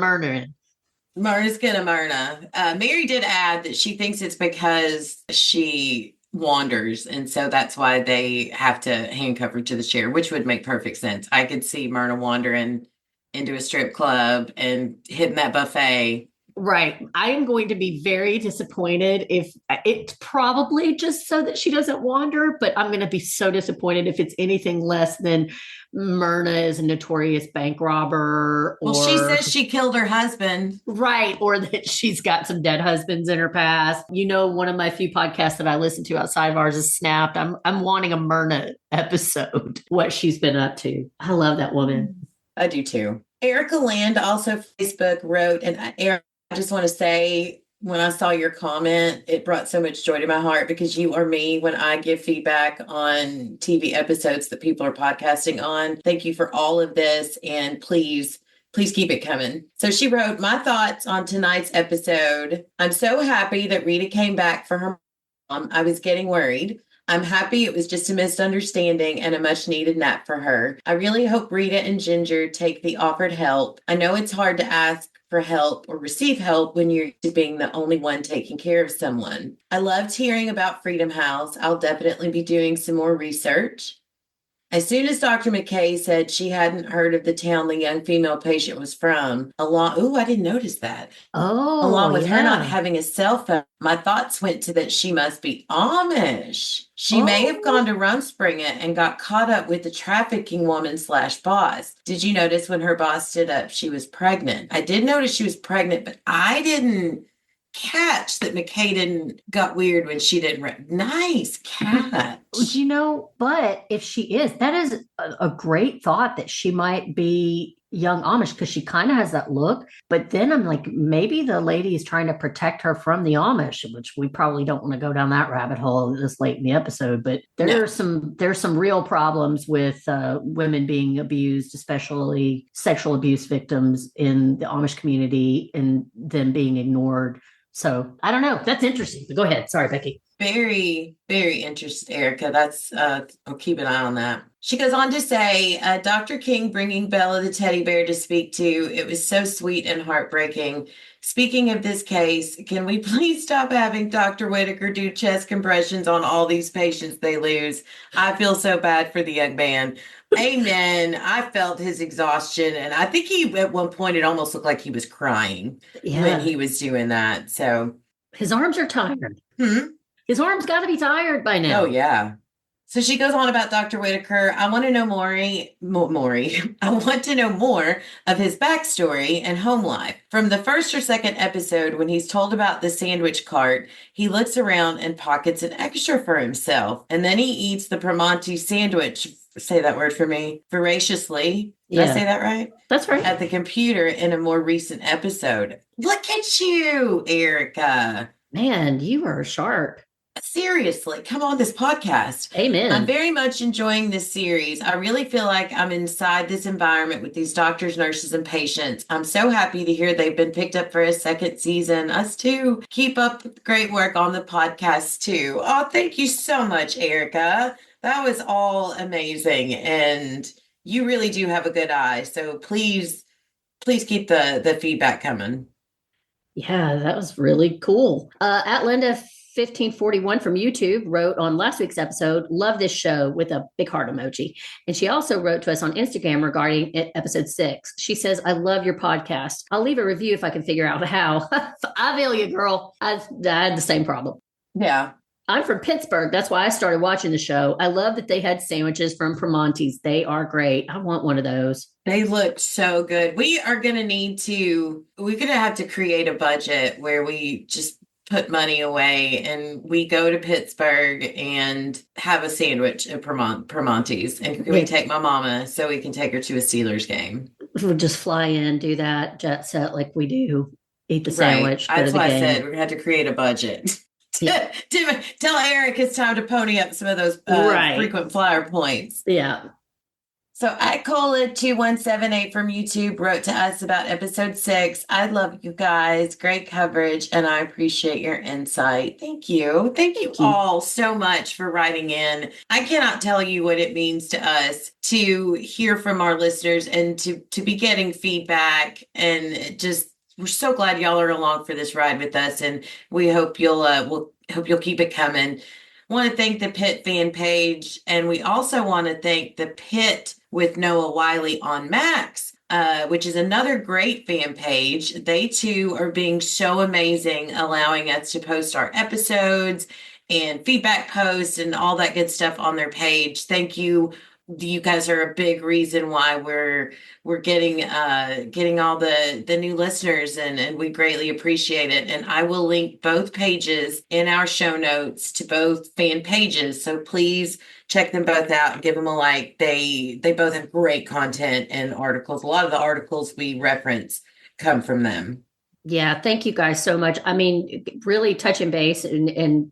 Myrna's gonna Myrna. Mary did add that she thinks it's because she wanders, and so that's why they have to handcuff her to the chair, which would make perfect sense. I could see Myrna wandering into a strip club and hitting that buffet. Right. I am going to be very disappointed if it's probably just so that she doesn't wander, but I'm going to be so disappointed if it's anything less than Myrna is a notorious bank robber. Well, she says she killed her husband. Right. Or that she's got some dead husbands in her past. You know, one of my few podcasts that I listen to outside of ours is Snapped. I'm wanting a Myrna episode, what she's been up to. I love that woman. I do too. Erica Land also Facebook wrote, and Erica, I just want to say, when I saw your comment, it brought so much joy to my heart because you are me when I give feedback on TV episodes that people are podcasting on. Thank you for all of this. And please keep it coming. So she wrote, my thoughts on tonight's episode. I'm so happy that Rita came back for her mom. I was getting worried. I'm happy it was just a misunderstanding and a much needed nap for her. I really hope Rita and Ginger take the offered help. I know it's hard to ask for help or receive help when you're being the only one taking care of someone. I loved hearing about Freedom House. I'll definitely be doing some more research. As soon as Dr. McKay said she hadn't heard of the town the young female patient was from, I didn't notice that. Along with her not having a cell phone, my thoughts went to that she must be Amish. She may have gone to Rumspringa and got caught up with the trafficking woman / boss. Did you notice when her boss stood up, she was pregnant? I did notice she was pregnant, but I didn't catch that McKay got weird when she didn't. Nice catch. You know, but if she is, that is a great thought that she might be young Amish because she kind of has that look. But then I'm like, maybe the lady is trying to protect her from the Amish, which we probably don't want to go down that rabbit hole this late in the episode. But there's some real problems with women being abused, especially sexual abuse victims in the Amish community and them being ignored. So I don't know. That's interesting. But go ahead. Sorry, Becky. Very, very interesting, Erica. That's I'll keep an eye on that. She goes on to say, Dr. King bringing Bella the teddy bear to speak to. It was so sweet and heartbreaking. Speaking of this case, can we please stop having Dr. Whitaker do chest compressions on all these patients they lose? I feel so bad for the young man. Amen. I felt his exhaustion. And I think at one point, it almost looked like he was crying when he was doing that. So his arms are tired. His arms got to be tired by now. Oh, yeah. So she goes on about Dr. Whitaker. I want to know Maury. I want to know more of his backstory and home life. From the first or second episode, when he's told about the sandwich cart, he looks around and pockets an extra for himself. And then he eats the Primanti sandwich. Say that word for me. Voraciously. Did I say that right? That's right. At the computer in a more recent episode. Look at you, Erica. Man, you are sharp. Seriously, come on this podcast. I'm Amen. very much enjoying this series. I really feel like I'm inside this environment with these doctors, nurses, and patients. I'm so happy to hear they've been picked up for a second season. Us too. Keep up the great work on the podcast too. Oh, thank you so much, Erica. That was all amazing. And you really do have a good eye. So please keep the feedback coming. Yeah, that was really cool. At Linda 1541 from YouTube wrote on last week's episode, love this show with a big heart emoji. And she also wrote to us on Instagram regarding episode 6. She says, I love your podcast. I'll leave a review if I can figure out how. I feel you, girl. I had the same problem. Yeah. I'm from Pittsburgh. That's why I started watching the show. I love that they had sandwiches from Primanti's. They are great. I want one of those. They look so good. We're going to have to create a budget where we just put money away and we go to Pittsburgh and have a sandwich at Primanti's. And we take my mama so we can take her to a Steelers game. We'll just fly in, do that, jet set like we do, eat the sandwich. Right. That's why I said we're going to have to create a budget. Yeah. Tell Eric it's time to pony up some of those frequent flyer points. Yeah. So at Cola2178 from YouTube wrote to us about episode 6. I love you guys. Great coverage, and I appreciate your insight. Thank you. Thank you all so much for writing in. I cannot tell you what it means to us to hear from our listeners and to be getting feedback, and just we're so glad y'all are along for this ride with us, and we hope you'll keep it coming. Want to thank the Pitt fan page, and we also want to thank the Pitt with Noah Wiley on Max, which is another great fan page. They too are being so amazing, allowing us to post our episodes and feedback posts and all that good stuff on their page. Thank you. You guys are a big reason why we're getting all the new listeners, and we greatly appreciate it. And I will link both pages in our show notes to both fan pages, so please check them both out and give them a like. They both have great content and articles. A lot of the articles we reference come from them. Yeah, thank you guys so much. I mean, really touching base and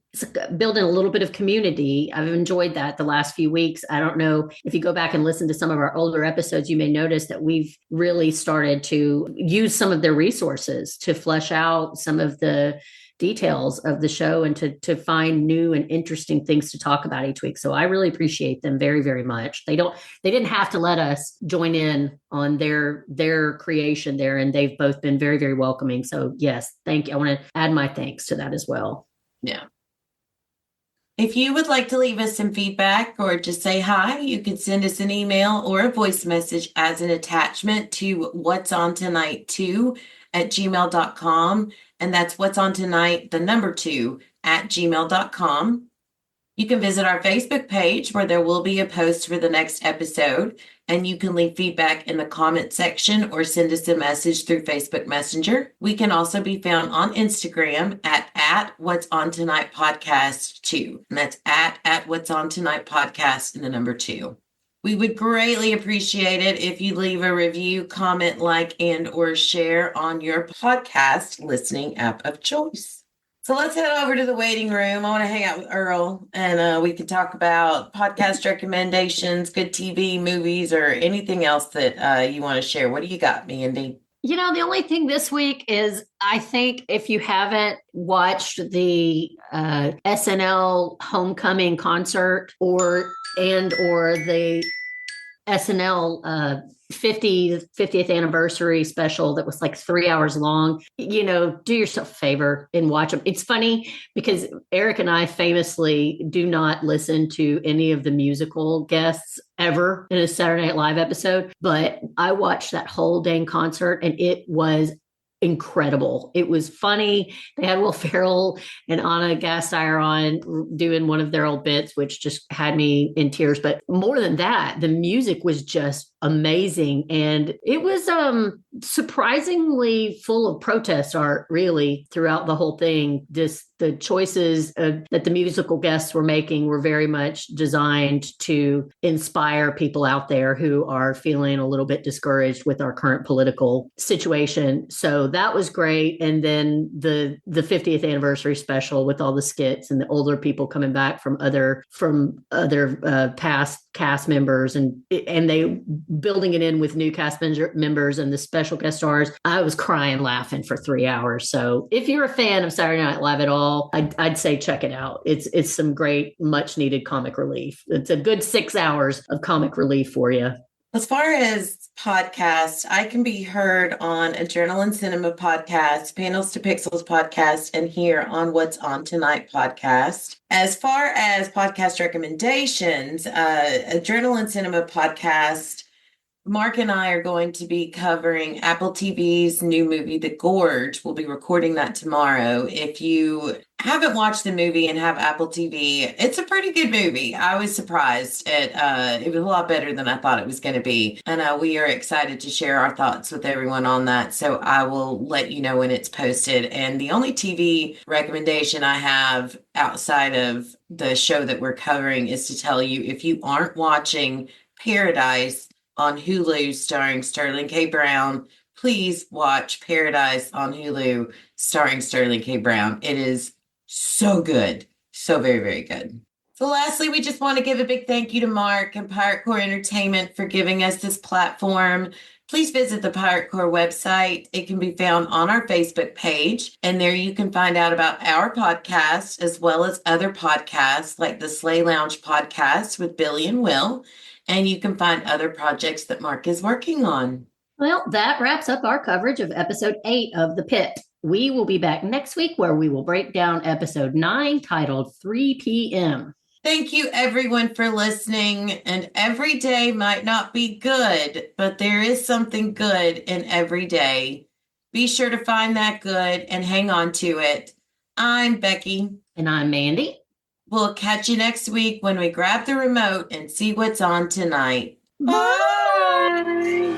building a little bit of community. I've enjoyed that the last few weeks. I don't know if you go back and listen to some of our older episodes, you may notice that we've really started to use some of their resources to flesh out some of the details of the show and to find new and interesting things to talk about each week. So I really appreciate them very, very much. They didn't have to let us join in on their creation there, and they've both been very, very welcoming. So yes, thank you. I want to add my thanks to that as well. Yeah. If you would like to leave us some feedback or just say hi, you can send us an email or a voice message as an attachment to what's on tonight 2@gmail.com. And that's what's on tonight, the number 2@gmail.com. You can visit our Facebook page where there will be a post for the next episode, and you can leave feedback in the comment section or send us a message through Facebook Messenger. We can also be found on Instagram at What's On Tonight Podcast 2. And that's at What's On Tonight Podcast and the number 2. We would greatly appreciate it if you leave a review, comment, like, and or share on your podcast listening app of choice. So let's head over to the waiting room. I want to hang out with Earl, and we can talk about podcast recommendations, good TV, movies, or anything else that you want to share. What do you got, Mandy? You know, the only thing this week is, I think if you haven't watched the SNL homecoming concert or the SNL 50th anniversary special that was like 3 hours long, you know, do yourself a favor and watch them. It's funny because Eric and I famously do not listen to any of the musical guests ever in a Saturday Night Live episode, but I watched that whole dang concert and it was incredible. It was funny. They had Will Ferrell and Anna Gasteyer on doing one of their old bits, which just had me in tears. But more than that, the music was just amazing. And it was surprisingly full of protest art, really, throughout the whole thing. Just the choices that the musical guests were making were very much designed to inspire people out there who are feeling a little bit discouraged with our current political situation. So that was great. And then the 50th anniversary special with all the skits and the older people coming back from other past cast members and they building it in with new cast members and the special guest stars. I was crying laughing for 3 hours. So if you're a fan of Saturday Night Live at all, I'd say check it out. It's some great, much needed comic relief. It's a good 6 hours of comic relief for you. As far as podcasts, I can be heard on Adrenaline Cinema podcast, Panels to Pixels podcast, and here on What's On Tonight podcast. As far as podcast recommendations, Adrenaline Cinema podcast, Mark and I are going to be covering Apple TV's new movie, The Gorge. We'll be recording that tomorrow. If you haven't watched the movie and have Apple TV, it's a pretty good movie. I was surprised. It was a lot better than I thought it was going to be. And we are excited to share our thoughts with everyone on that. So I will let you know when it's posted. And the only TV recommendation I have outside of the show that we're covering is to tell you, if you aren't watching Paradise on Hulu starring Sterling K. Brown, please watch Paradise on Hulu starring Sterling K. Brown. It is so good. So very, very good. So lastly, we just want to give a big thank you to Mark and Pirate Core Entertainment for giving us this platform. Please visit the Pirate Core website. It can be found on our Facebook page, and there you can find out about our podcast as well as other podcasts like the Slay Lounge podcast with Billy and Will. And you can find other projects that Mark is working on. Well, that wraps up our coverage of episode 8 of The Pit. We will be back next week where we will break down episode 9 titled 3 p.m. Thank you, everyone, for listening. And every day might not be good, but there is something good in every day. Be sure to find that good and hang on to it. I'm Becky. And I'm Mandy. We'll catch you next week when we grab the remote and see what's on tonight. Bye.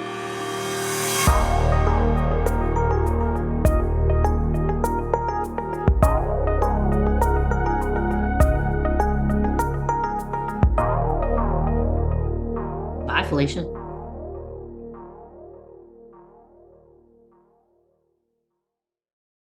Bye, Felicia.